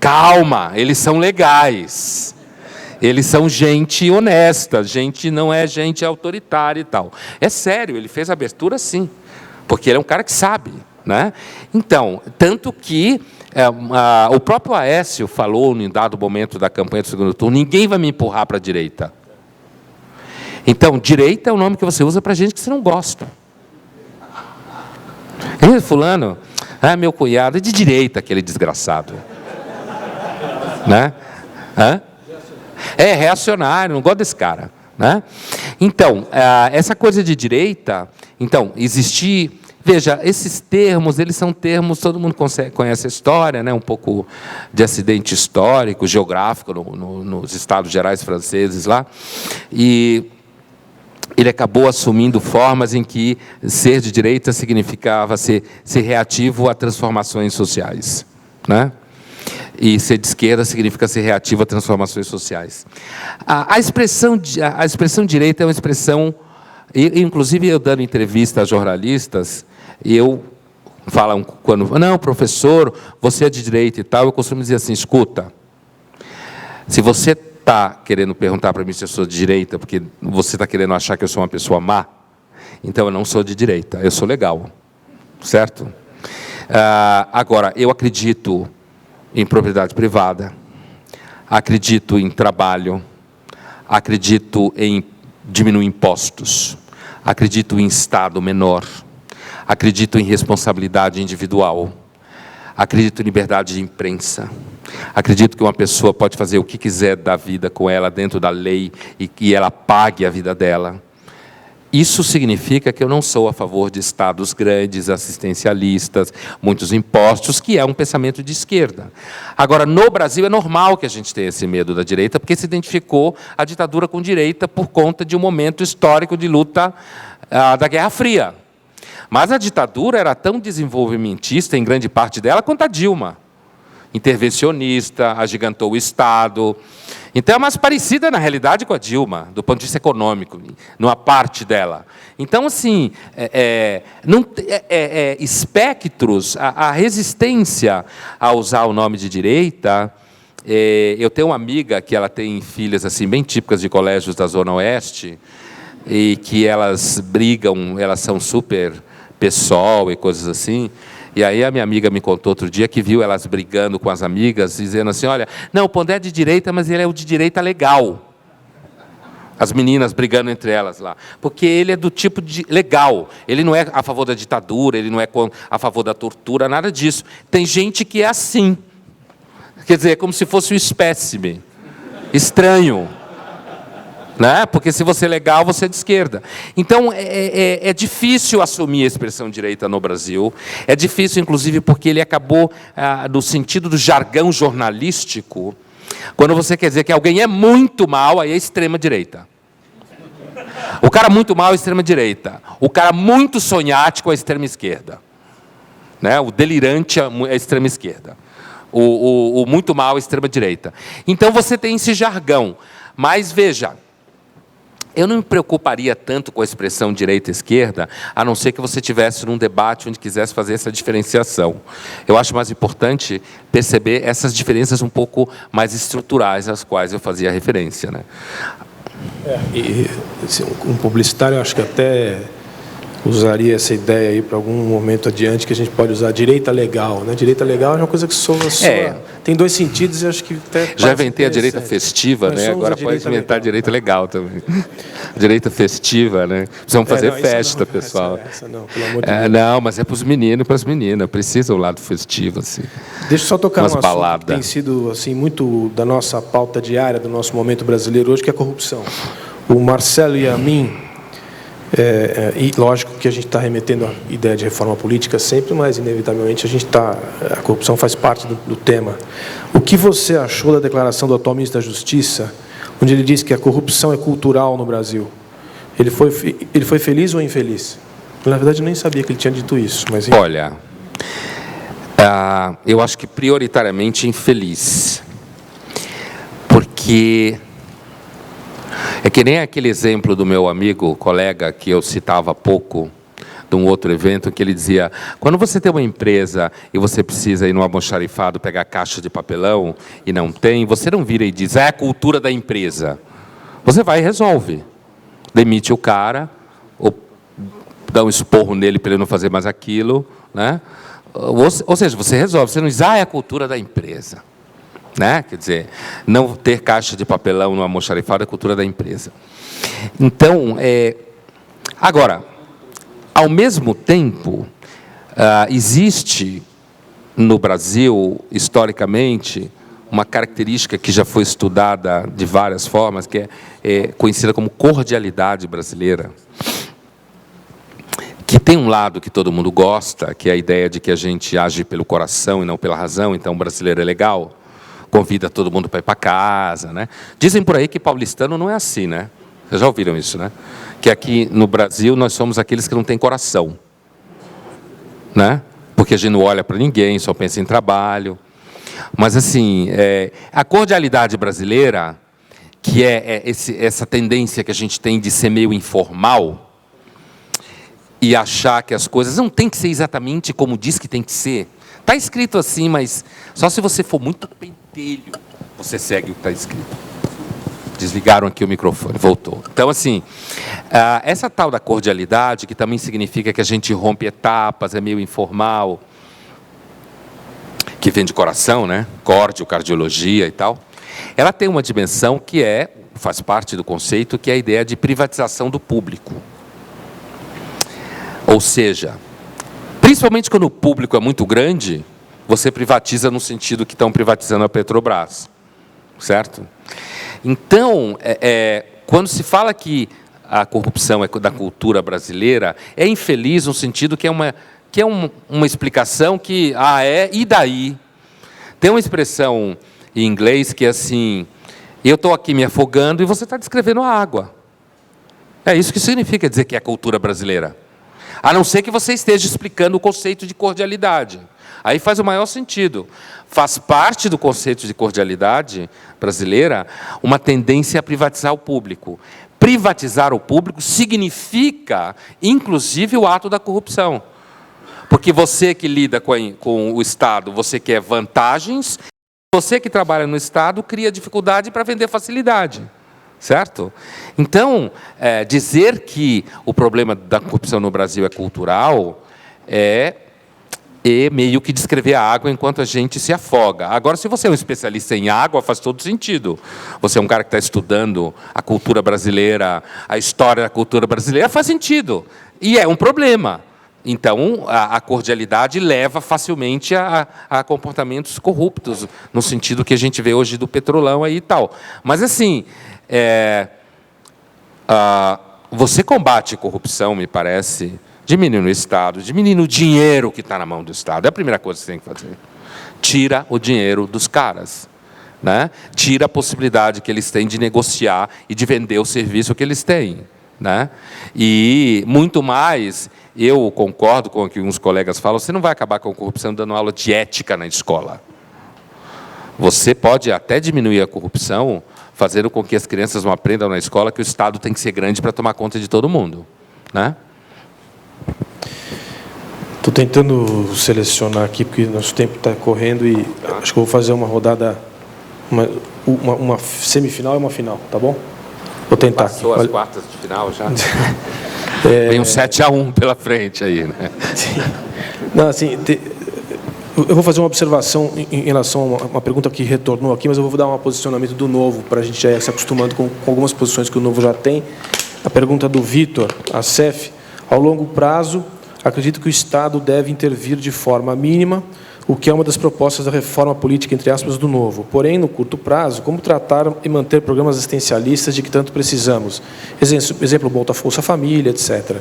calma, eles são legais, eles são gente honesta, não é gente autoritária e tal. É sério, ele fez a abertura sim, porque ele é um cara que sabe, né? Então, tanto que o próprio Aécio falou, em dado momento da campanha do segundo turno, ninguém vai me empurrar para a direita. Então, direita é o nome que você usa para gente que você não gosta. Fulano, meu cunhado é de direita, aquele desgraçado. Né? É reacionário, não gosto desse cara. né? Então, essa coisa de direita, então, existir... Veja, esses termos, eles são termos, todo mundo conhece a história, né? Um pouco de acidente histórico, geográfico, nos Estados Gerais franceses lá, e ele acabou assumindo formas em que ser de direita significava ser reativo a transformações sociais, né? E ser de esquerda significa ser reativo a transformações sociais. A expressão direita é uma expressão... Inclusive, eu dando entrevista a jornalistas, eu falo, não, professor, você é de direita e tal, eu costumo dizer assim, escuta, se você está querendo perguntar para mim se eu sou de direita, porque você está querendo achar que eu sou uma pessoa má, então eu não sou de direita, eu sou legal, certo? Agora, eu acredito em propriedade privada, acredito em trabalho, acredito em diminuir impostos, acredito em Estado menor, acredito em responsabilidade individual, acredito em liberdade de imprensa, acredito que uma pessoa pode fazer o que quiser da vida com ela dentro da lei e que ela pague a vida dela. Isso significa que eu não sou a favor de estados grandes, assistencialistas, muitos impostos, que é um pensamento de esquerda. Agora, no Brasil, é normal que a gente tenha esse medo da direita, porque se identificou a ditadura com direita por conta de um momento histórico de luta da Guerra Fria. Mas a ditadura era tão desenvolvimentista, em grande parte dela, quanto a Dilma. Intervencionista, agigantou o Estado. Então, é mais parecida, na realidade, com a Dilma, do ponto de vista econômico, numa parte dela. Então, assim, espectros, a resistência a usar o nome de direita... eu tenho uma amiga que ela tem filhas assim, bem típicas de colégios da Zona Oeste, e que elas brigam, elas são super PSOL e coisas assim. E aí a minha amiga me contou outro dia que viu elas brigando com as amigas, dizendo assim, olha, não, o Pondé é de direita, mas ele é o de direita legal. As meninas brigando entre elas lá. Porque ele é do tipo de legal. Ele não é a favor da ditadura, ele não é a favor da tortura, nada disso. Tem gente que é assim. Quer dizer, é como se fosse um espécime. Estranho. Né? Porque se você é legal, você é de esquerda. Então, é difícil assumir a expressão direita no Brasil. É difícil, inclusive, porque ele acabou, no sentido do jargão jornalístico, quando você quer dizer que alguém é muito mal, aí é extrema-direita. O cara muito mal é extrema-direita. O cara muito sonhático é extrema-esquerda. Né? O delirante é extrema-esquerda. O muito mal é extrema-direita. Então, você tem esse jargão. Mas, veja... Eu não me preocuparia tanto com a expressão direita e esquerda, a não ser que você estivesse num debate onde quisesse fazer essa diferenciação. Eu acho mais importante perceber essas diferenças um pouco mais estruturais, às quais eu fazia referência, né? E assim, um publicitário, eu acho que até usaria essa ideia aí para algum momento adiante, que a gente pode usar direita legal, né? Direita legal é uma coisa que soa tem dois sentidos e acho que até já inventei a direita festiva, né? Agora pode inventar a direita legal também. Direita festiva, né? Precisamos fazer festa, pessoal. Essa não, pelo amor de Deus. Não, mas é para os meninos e para as meninas. Precisa o lado festivo, assim. Deixa eu só tocar umas num assunto baladas. que tem sido assim, muito da nossa pauta diária, do nosso momento brasileiro hoje, que é a corrupção. O Marcelo e a mim... e lógico que a gente está remetendo à ideia de reforma política sempre, mas inevitavelmente a corrupção faz parte do tema. O que você achou da declaração do atual ministro da Justiça, onde ele disse que a corrupção é cultural no Brasil? Ele foi feliz ou infeliz? Na verdade, eu nem sabia que ele tinha dito isso. Mas... Olha, eu acho que prioritariamente infeliz, porque... É que nem aquele exemplo do meu amigo, colega, que eu citava há pouco, de um outro evento, que ele dizia, quando você tem uma empresa e você precisa ir no almoxarifado pegar caixa de papelão e não tem, você não vira e diz, é a cultura da empresa. Você vai e resolve. Demite o cara, ou dá um esporro nele para ele não fazer mais aquilo, né? Ou seja, você resolve, você não diz, é a cultura da empresa. Né? Quer dizer, não ter caixa de papelão no almoxarifado é a cultura da empresa. Então, agora, ao mesmo tempo, existe no Brasil, historicamente, uma característica que já foi estudada de várias formas, que é conhecida como cordialidade brasileira, que tem um lado que todo mundo gosta, que é a ideia de que a gente age pelo coração e não pela razão, então o brasileiro é legal, convida todo mundo para ir para casa, né? Dizem por aí que paulistano não é assim, né? Vocês já ouviram isso, né? Que aqui no Brasil nós somos aqueles que não têm coração, né? Porque a gente não olha para ninguém, só pensa em trabalho. Mas, assim, a cordialidade brasileira, que é essa tendência que a gente tem de ser meio informal e achar que as coisas não têm que ser exatamente como diz que tem que ser. Está escrito assim, mas só se você for muito pentelho, você segue o que está escrito. Desligaram aqui o microfone, voltou. Então, assim, essa tal da cordialidade, que também significa que a gente rompe etapas, é meio informal, que vem de coração, né? Córdio, cardiologia e tal. Ela tem uma dimensão que faz parte do conceito, que é a ideia de privatização do público. Ou seja, principalmente quando o público é muito grande, você privatiza no sentido que estão privatizando a Petrobras, certo? Então, quando se fala que a corrupção é da cultura brasileira, é infeliz no sentido que é uma explicação que, e daí? Tem uma expressão em inglês que é assim, eu estou aqui me afogando e você está descrevendo a água. É isso que significa dizer que é a cultura brasileira. A não ser que você esteja explicando o conceito de cordialidade. Aí faz o maior sentido. Faz parte do conceito de cordialidade brasileira uma tendência a privatizar o público. Privatizar o público significa, inclusive, o ato da corrupção. Porque você que lida com o Estado, você quer vantagens, você que trabalha no Estado cria dificuldade para vender facilidade, certo? Então, dizer que o problema da corrupção no Brasil é cultural é meio que descrever a água enquanto a gente se afoga. Agora, se você é um especialista em água, faz todo sentido. Você é um cara que está estudando a cultura brasileira, a história da cultura brasileira, faz sentido. E é um problema. Então, a cordialidade leva facilmente a comportamentos corruptos, no sentido que a gente vê hoje do petrolão aí e tal. Mas, assim, você combate a corrupção, me parece, diminuindo o Estado, diminuindo o dinheiro que está na mão do Estado. É a primeira coisa que você tem que fazer. Tira o dinheiro dos caras, né? Tira a possibilidade que eles têm de negociar e de vender o serviço que eles têm, né? E, muito mais, eu concordo com o que uns colegas falam, você não vai acabar com a corrupção dando aula de ética na escola. Você pode até diminuir a corrupção, fazendo com que as crianças não aprendam na escola que o Estado tem que ser grande para tomar conta de todo mundo, né? Estou tentando selecionar aqui, porque nosso tempo está correndo e acho que eu vou fazer uma rodada, uma semifinal e uma final, tá bom? Vou tentar. Passou as quartas de final já? Vem um 7-1 pela frente aí, né? Sim. Não, assim, eu vou fazer uma observação em relação a uma pergunta que retornou aqui, mas eu vou dar um posicionamento do Novo, para a gente já ir se acostumando com algumas posições que o Novo já tem. A pergunta do Vitor Acef: ao longo prazo, acredito que o Estado deve intervir de forma mínima, o que é uma das propostas da reforma política, entre aspas, do Novo. Porém, no curto prazo, como tratar e manter programas assistencialistas de que tanto precisamos? Exemplo, Bolsa Família, etc.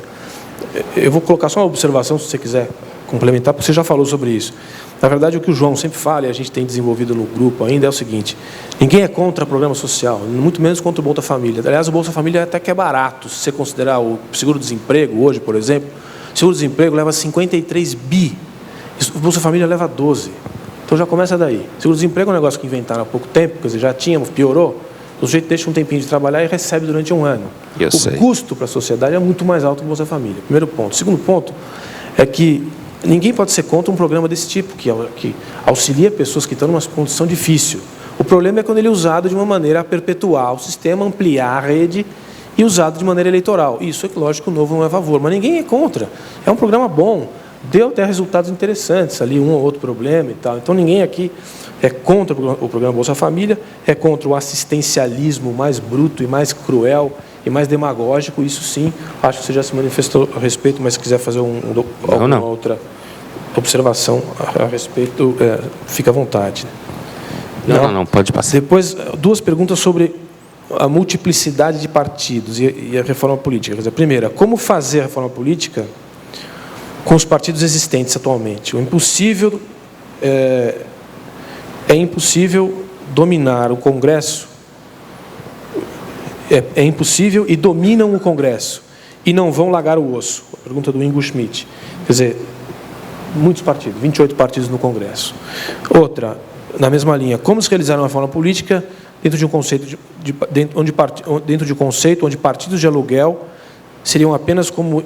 Eu vou colocar só uma observação, se você quiser complementar, porque você já falou sobre isso. Na verdade, o que o João sempre fala, e a gente tem desenvolvido no grupo ainda, é o seguinte: ninguém é contra programa social, muito menos contra o Bolsa Família. Aliás, o Bolsa Família até que é barato. Se você considerar o seguro-desemprego hoje, por exemplo, o seguro-desemprego leva 53 bi, o Bolsa Família leva 12. Então já começa daí. Seguro-desemprego é um negócio que inventaram há pouco tempo, quer dizer, já tínhamos, piorou. O sujeito deixa um tempinho de trabalhar e recebe durante um ano. O custo para a sociedade é muito mais alto que o Bolsa Família. Primeiro ponto. Segundo ponto é que ninguém pode ser contra um programa desse tipo, que auxilia pessoas que estão numa condição difícil. O problema é quando ele é usado de uma maneira a perpetuar o sistema, ampliar a rede e usado de maneira eleitoral. Isso é lógico, o Novo não é a favor, mas ninguém é contra. É um programa bom, deu até resultados interessantes, ali um ou outro problema e tal. Então ninguém aqui é contra o programa Bolsa Família, é contra o assistencialismo mais bruto e mais cruel e mais demagógico. Isso sim, acho que você já se manifestou a respeito, mas se quiser fazer alguma outra observação a respeito, fica à vontade. Não, pode passar. Depois, duas perguntas sobre a multiplicidade de partidos e a reforma política. Quer dizer, a primeira, como fazer a reforma política com os partidos existentes atualmente? É impossível dominar o Congresso, é impossível e dominam o Congresso e não vão largar o osso. A pergunta do Ingo Schmidt. Quer dizer, muitos partidos, 28 partidos no Congresso. Outra, na mesma linha, como se realizar uma reforma política dentro de um conceito onde partidos de aluguel seriam apenas como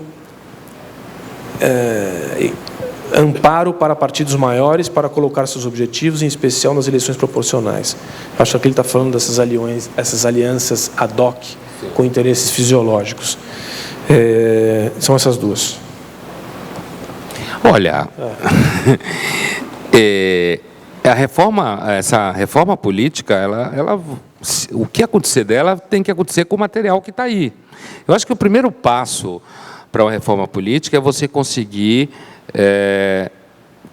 amparo para partidos maiores para colocar seus objetivos, em especial nas eleições proporcionais. Acho que ele está falando dessas alianças ad hoc, sim, com interesses fisiológicos. São essas duas. Olha, essa reforma política, o que acontecer dela tem que acontecer com o material que está aí. Eu acho que o primeiro passo para uma reforma política é você conseguir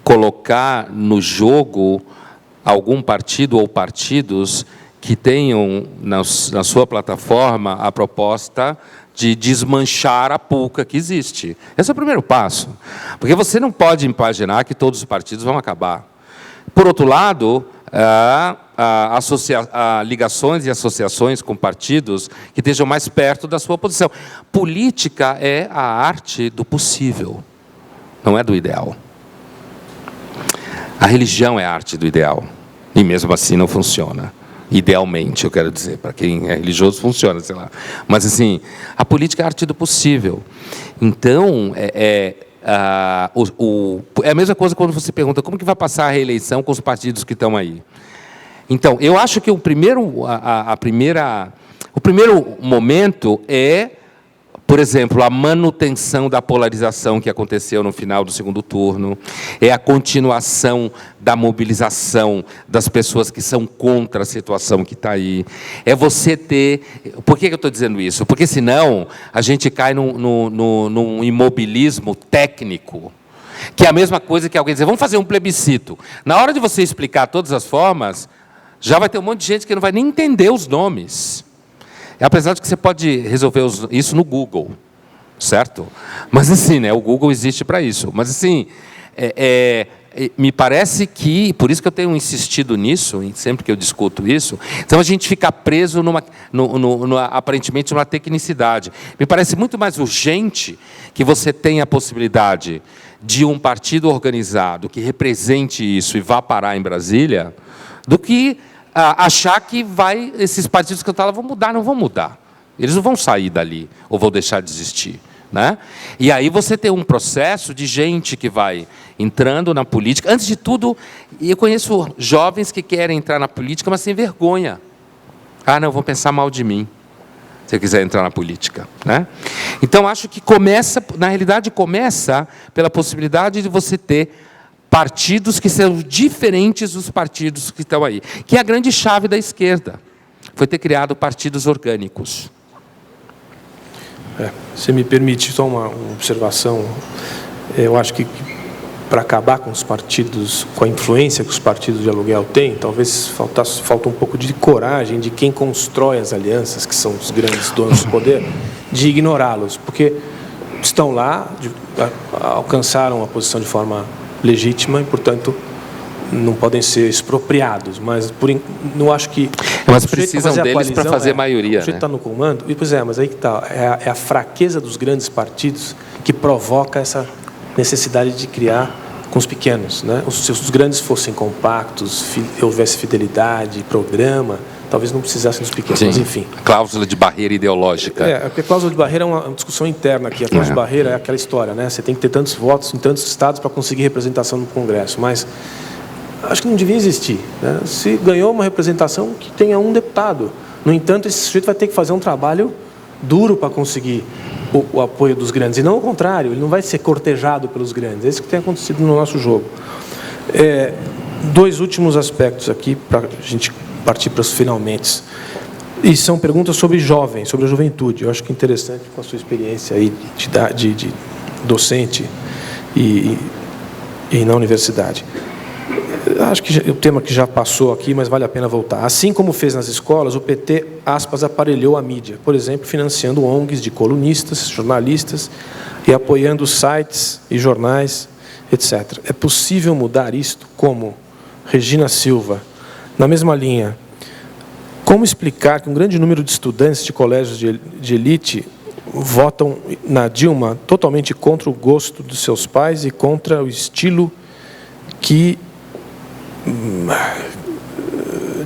colocar no jogo algum partido ou partidos que tenham na sua plataforma a proposta de desmanchar a pulca que existe. Esse é o primeiro passo. Porque você não pode imaginar que todos os partidos vão acabar. Por outro lado, ligações e associações com partidos que estejam mais perto da sua posição. Política é a arte do possível, não é do ideal. A religião é a arte do ideal, e mesmo assim não funciona. Idealmente, eu quero dizer, para quem é religioso funciona, sei lá. Mas assim, a política é a arte do possível. Então, é a mesma coisa quando você pergunta como que vai passar a reeleição com os partidos que estão aí. Então, eu acho que o primeiro momento é, por exemplo, a manutenção da polarização que aconteceu no final do segundo turno, é a continuação da mobilização das pessoas que são contra a situação que está aí. É você ter... Por que eu estou dizendo isso? Porque, senão, a gente cai num imobilismo técnico, que é a mesma coisa que alguém dizer, vamos fazer um plebiscito. Na hora de você explicar todas as formas, já vai ter um monte de gente que não vai nem entender os nomes. Apesar de que você pode resolver isso no Google, certo? Mas assim, né, o Google existe para isso. Mas assim, me parece que, por isso que eu tenho insistido nisso, sempre que eu discuto isso, então a gente fica preso aparentemente numa tecnicidade. Me parece muito mais urgente que você tenha a possibilidade de um partido organizado que represente isso e vá parar em Brasília, do que achar que esses partidos que eu estava vão mudar. Não vão mudar. Eles não vão sair dali ou vão deixar de existir, né? E aí você tem um processo de gente que vai entrando na política. Antes de tudo, eu conheço jovens que querem entrar na política, mas sem vergonha. Não, vão pensar mal de mim, se eu quiser entrar na política, né? Então, acho que na realidade, começa pela possibilidade de você ter partidos que são diferentes dos partidos que estão aí, que é a grande chave da esquerda. Foi ter criado partidos orgânicos. Se me permite só uma observação, eu acho que para acabar com os partidos, com a influência que os partidos de aluguel têm, talvez falta um pouco de coragem de quem constrói as alianças, que são os grandes donos do poder, de ignorá-los, porque estão lá, alcançaram a posição de forma legítima e, portanto, não podem ser expropriados, mas não acho que... Mas precisam deles para fazer maioria. O sujeito está no comando, mas aí que está, é a fraqueza dos grandes partidos que provoca essa necessidade de criar com os pequenos, né? Se os grandes fossem compactos, houvesse fidelidade, programa, talvez não precisassem dos pequenos, sim, mas enfim. Cláusula de barreira ideológica. Porque a cláusula de barreira é uma discussão interna aqui. A cláusula de barreira é aquela história, né? Você tem que ter tantos votos em tantos estados para conseguir representação no Congresso, mas acho que não devia existir, né? Se ganhou uma representação, que tenha um deputado. No entanto, esse sujeito vai ter que fazer um trabalho duro para conseguir o apoio dos grandes, e não o contrário, ele não vai ser cortejado pelos grandes. É isso que tem acontecido no nosso jogo. Dois últimos aspectos aqui, para a gente partir para os finalmente. E são perguntas sobre jovens, sobre a juventude. Eu acho que é interessante, com a sua experiência aí de docente e na universidade. acho que o tema que já passou aqui, mas vale a pena voltar. Assim como fez nas escolas, o PT, aspas, aparelhou a mídia, por exemplo, financiando ONGs de colunistas, jornalistas e apoiando sites e jornais, etc. É possível mudar isto? Como? Regina Silva. Na mesma linha, como explicar que um grande número de estudantes de colégios de elite votam na Dilma totalmente contra o gosto dos seus pais e contra o estilo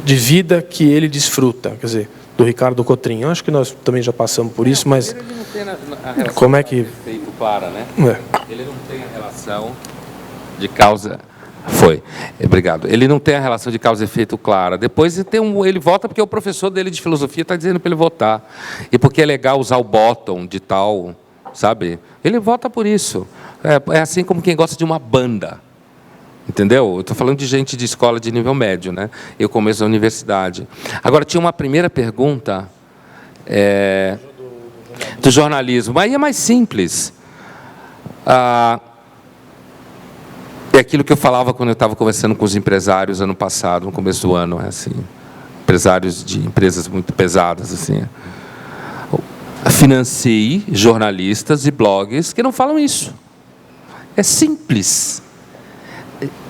de vida que ele desfruta, quer dizer, do Ricardo Cotrim. Eu acho que nós também já passamos por isso, mas ele não tem a relação como é que efeito clara, né? Ele não tem a relação de causa. Obrigado. Ele não tem a relação de causa e efeito clara. Depois ele vota porque o professor dele de filosofia está dizendo para ele votar. E porque é legal usar o bottom de tal, sabe? Ele vota por isso. É assim como quem gosta de uma banda. Entendeu? Eu estou falando de gente de escola de nível médio, né? Eu começo da universidade. Agora, tinha uma primeira pergunta do jornalismo. Aí é mais simples. É aquilo que eu falava quando eu estava conversando com os empresários ano passado, no começo do ano, assim, empresários de empresas muito pesadas, assim. Financiei jornalistas e blogs que não falam isso. É simples.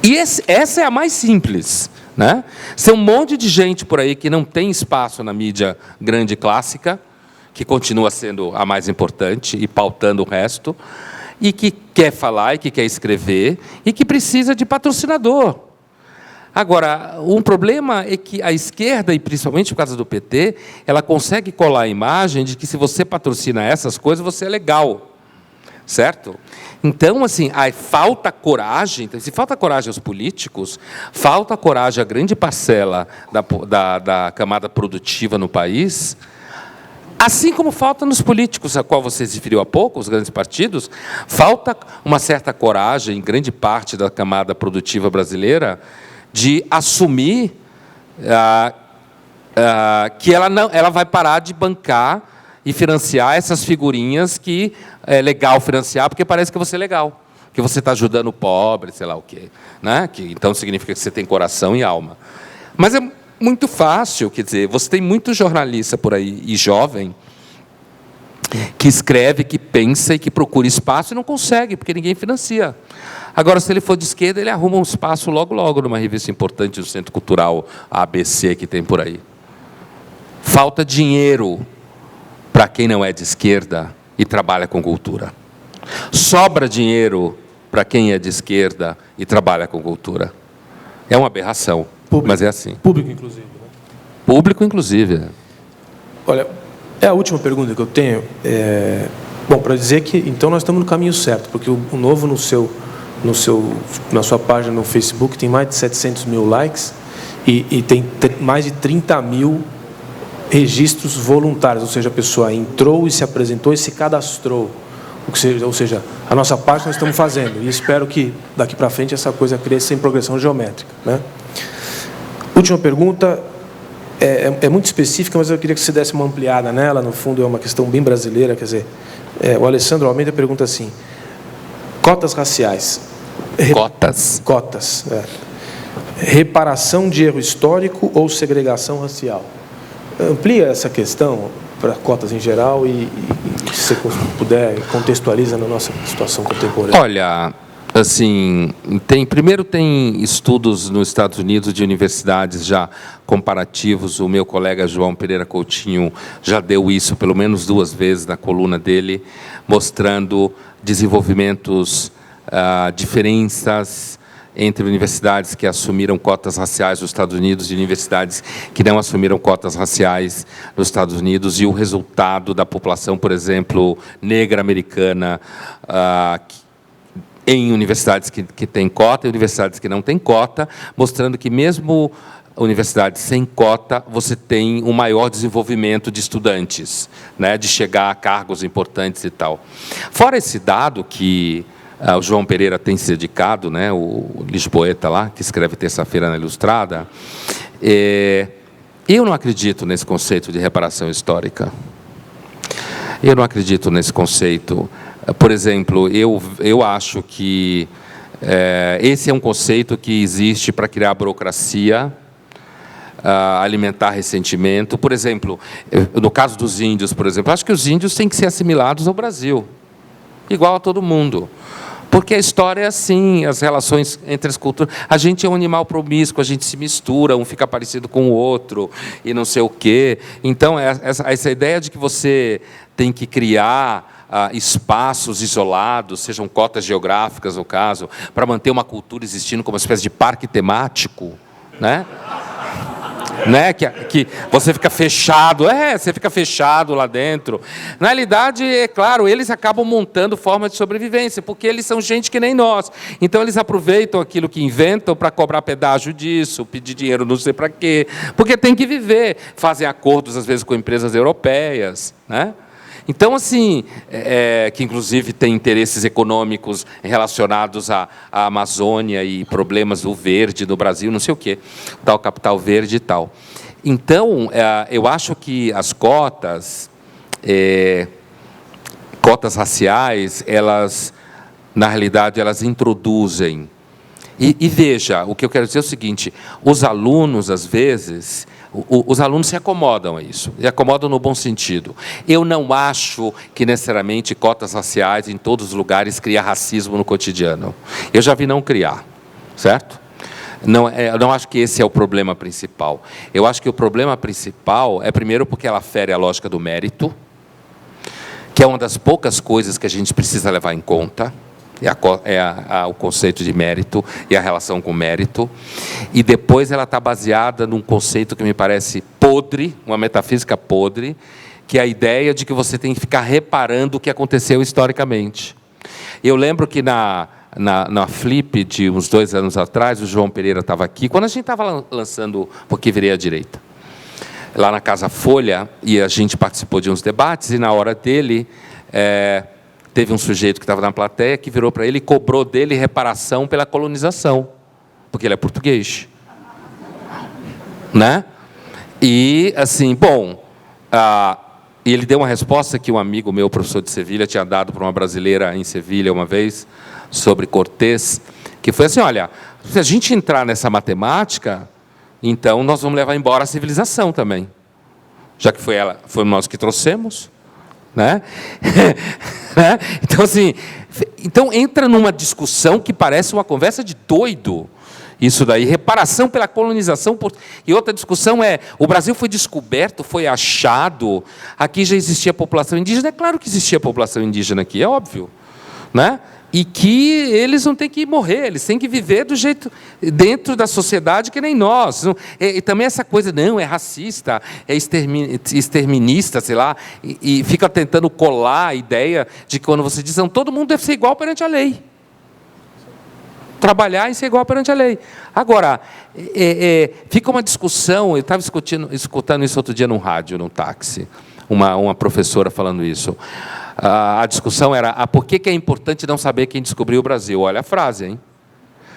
E essa é a mais simples, né? Tem um monte de gente por aí que não tem espaço na mídia grande clássica, que continua sendo a mais importante e pautando o resto, e que quer falar, e que quer escrever, e que precisa de patrocinador. Agora, um problema é que a esquerda, e principalmente por causa do PT, ela consegue colar a imagem de que se você patrocina essas coisas, você é legal. Certo? Então, assim, falta coragem. Então, se falta coragem aos políticos, falta coragem à grande parcela da camada produtiva no país, assim como falta nos políticos, a qual você se referiu há pouco, os grandes partidos, falta uma certa coragem em grande parte da camada produtiva brasileira de assumir que ela vai parar de bancar e financiar essas figurinhas que é legal financiar, porque parece que você é legal, que você está ajudando o pobre, sei lá o quê, né? Que, então significa que você tem coração e alma. Mas é muito fácil, quer dizer, você tem muito jornalista por aí, e jovem, que escreve, que pensa e que procura espaço e não consegue, porque ninguém financia. Agora, se ele for de esquerda, ele arruma um espaço logo, logo, numa revista importante do Centro Cultural ABC que tem por aí. Falta dinheiro para quem não é de esquerda e trabalha com cultura. Sobra dinheiro para quem é de esquerda e trabalha com cultura. É uma aberração, mas é assim. Público, inclusive. Né? Público, inclusive. Olha, é a última pergunta que eu tenho. Bom, para dizer que, então, nós estamos no caminho certo, porque o Novo, na sua página no Facebook, tem mais de 700 mil likes e tem mais de 30 mil registros voluntários, ou seja, a pessoa entrou e se apresentou e se cadastrou. Ou seja, a nossa parte nós estamos fazendo, e espero que daqui para frente essa coisa cresça em progressão geométrica. Né? Última pergunta, é muito específica, mas eu queria que você desse uma ampliada nela, no fundo é uma questão bem brasileira, quer dizer, o Alessandro Almeida pergunta assim, cotas raciais. Cotas. Reparação de erro histórico ou segregação racial? Amplia essa questão para cotas em geral e se você puder, contextualiza na nossa situação contemporânea. Olha, assim, primeiro tem estudos nos Estados Unidos de universidades já comparativos. O meu colega João Pereira Coutinho já deu isso pelo menos 2 vezes na coluna dele, mostrando desenvolvimentos, diferenças entre universidades que assumiram cotas raciais nos Estados Unidos e universidades que não assumiram cotas raciais nos Estados Unidos, e o resultado da população, por exemplo, negra americana, em universidades que têm cota e universidades que não têm cota, mostrando que mesmo universidades sem cota, você tem um maior desenvolvimento de estudantes, né, de chegar a cargos importantes e tal. Fora esse dado que o João Pereira tem se dedicado, né, o lisboeta lá, que escreve terça-feira na Ilustrada, eu não acredito nesse conceito de reparação histórica. Eu não acredito nesse conceito. Por exemplo, eu acho que Esse é um conceito que existe para criar burocracia, alimentar ressentimento. Por exemplo, no caso dos índios, por exemplo, acho que os índios têm que ser assimilados ao Brasil, igual a todo mundo. Porque a história é assim, as relações entre as culturas. A gente é um animal promíscuo, a gente se mistura, um fica parecido com o outro, e não sei o quê. Então, essa ideia de que você tem que criar espaços isolados, sejam cotas geográficas, no caso, para manter uma cultura existindo como uma espécie de parque temático, né? Que você fica fechado, você fica fechado lá dentro. Na realidade, é claro, eles acabam montando formas de sobrevivência, porque eles são gente que nem nós. Então, eles aproveitam aquilo que inventam para cobrar pedágio disso, pedir dinheiro não sei para quê, porque tem que viver. Fazem acordos, às vezes, com empresas europeias, né? Então, assim, que inclusive tem interesses econômicos relacionados à Amazônia e problemas do verde no Brasil, não sei o quê, tal capital verde e tal. Então, eu acho que as cotas raciais, elas, na realidade, elas introduzem. E veja, o que eu quero dizer é o seguinte, os alunos, às vezes, os alunos se acomodam a isso, e acomodam no bom sentido. Eu não acho que, necessariamente, cotas raciais em todos os lugares cria racismo no cotidiano. Eu já vi não criar, certo? Eu não acho que esse é o problema principal. Eu acho que o problema principal é, primeiro, porque ela fere a lógica do mérito, que é uma das poucas coisas que a gente precisa levar em conta, o conceito de mérito e a relação com mérito. E depois ela está baseada num conceito que me parece podre, uma metafísica podre, que é a ideia de que você tem que ficar reparando o que aconteceu historicamente. Eu lembro que na Flip, de uns 2 anos atrás, o João Pereira estava aqui, quando a gente estava lançando Porque Virei à Direita, lá na Casa Folha, e a gente participou de uns debates, e na hora dele... teve um sujeito que estava na plateia que virou para ele e cobrou dele reparação pela colonização, porque ele é português, né? E assim, e ele deu uma resposta que um amigo meu, professor de Sevilha, tinha dado para uma brasileira em Sevilha uma vez sobre Cortés, que foi assim: olha, se a gente entrar nessa matemática, então nós vamos levar embora a civilização também, já que foi nós que trouxemos. Né? Então, assim, entra numa discussão que parece uma conversa de doido. Isso daí, reparação pela colonização. E outra discussão o Brasil foi descoberto, foi achado, aqui já existia população indígena. É claro que existia população indígena aqui, é óbvio, né? E que eles não têm que morrer, eles têm que viver do jeito, dentro da sociedade que nem nós. E também essa coisa, não, é racista, é exterminista, sei lá, e fica tentando colar a ideia de que quando você diz, não, todo mundo deve ser igual perante a lei. Trabalhar e ser igual perante a lei. Agora, fica uma discussão, eu estava escutando isso outro dia num rádio, num táxi, uma professora falando isso. A discussão era, por que é importante não saber quem descobriu o Brasil? Olha a frase, hein?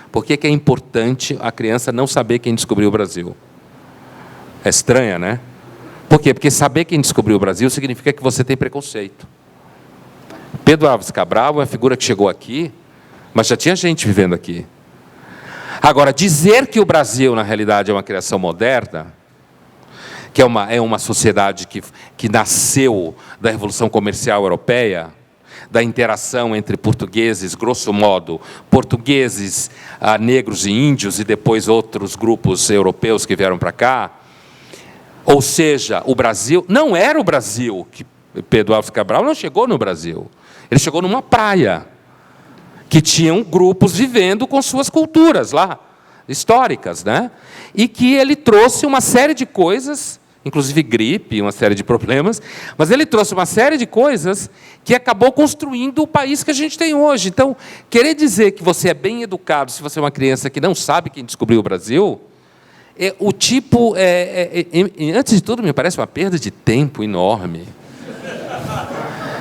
Por que é importante a criança não saber quem descobriu o Brasil? É estranha, né? Por quê? Porque saber quem descobriu o Brasil significa que você tem preconceito. Pedro Álvares Cabral é uma figura que chegou aqui, mas já tinha gente vivendo aqui. Agora, dizer que o Brasil, na realidade, é uma criação moderna, que é uma sociedade que nasceu da Revolução Comercial Europeia, da interação entre portugueses, grosso modo, portugueses, negros e índios, e depois outros grupos europeus que vieram para cá. Ou seja, o Brasil não era o Brasil, que Pedro Álvares Cabral não chegou no Brasil. Ele chegou numa praia, que tinham grupos vivendo com suas culturas lá, históricas, né? E que ele trouxe uma série de coisas, inclusive gripe, uma série de problemas, mas ele trouxe uma série de coisas que acabou construindo o país que a gente tem hoje. Então, querer dizer que você é bem educado se você é uma criança que não sabe quem descobriu o Brasil, antes de tudo, me parece uma perda de tempo enorme.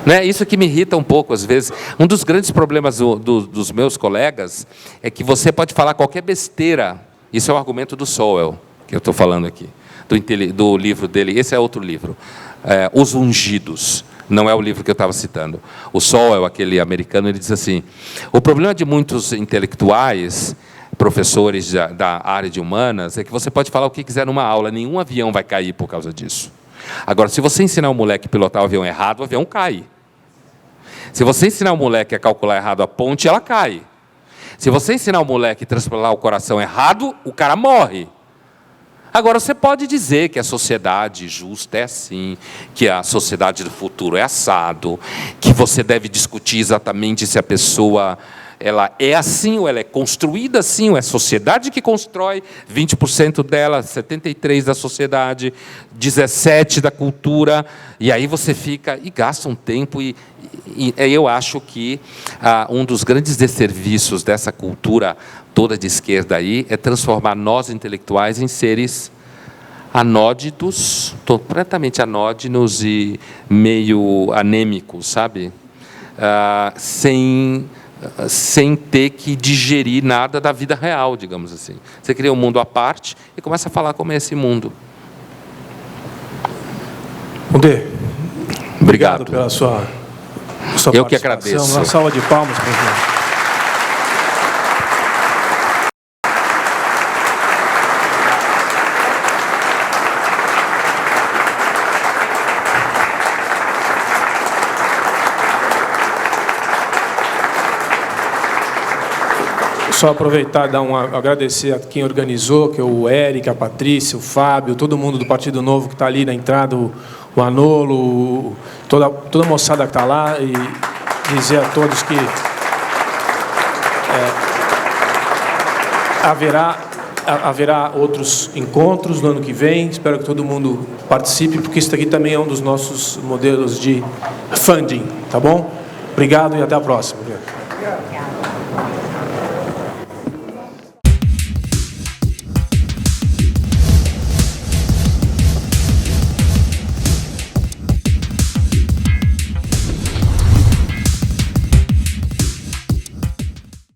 Né? Isso que me irrita um pouco, às vezes. Um dos grandes problemas dos meus colegas é que você pode falar qualquer besteira. Isso é o argumento do Sowell, que eu estou falando aqui, do livro dele. Esse é outro livro, Os Ungidos, Não é o livro que eu estava citando. O Sowell, aquele americano, ele diz assim: o problema de muitos intelectuais, professores da área de humanas, é que você pode falar o que quiser numa aula, nenhum avião vai cair por causa disso. Agora, se você ensinar o moleque a pilotar o avião errado, o avião cai. Se você ensinar o moleque a calcular errado a ponte, ela cai. Se você ensinar o moleque a transplantar o coração errado, o cara morre. Agora, você pode dizer que a sociedade justa é assim, que a sociedade do futuro é assado, que você deve discutir exatamente se a pessoa ela é assim, ou ela é construída assim, ou é a sociedade que constrói, 20% dela, 73% da sociedade, 17% da cultura, e aí você fica e gasta um tempo, e eu acho que um dos grandes desserviços dessa cultura toda de esquerda aí é transformar nós intelectuais em seres anóditos, completamente anódinos e meio anêmicos, sabe? Sem ter que digerir nada da vida real, digamos assim. Você cria um mundo à parte e começa a falar como é esse mundo. Condé, obrigado pela sua eu que agradeço. Uma salva de palmas para você. Só aproveitar e agradecer a quem organizou, que é o Eric, a Patrícia, o Fábio, todo mundo do Partido Novo que está ali na entrada, o Anolo, toda a moçada que está lá, e dizer a todos que haverá outros encontros no ano que vem. Espero que todo mundo participe, porque isso aqui também é um dos nossos modelos de funding, tá bom? Obrigado e até a próxima.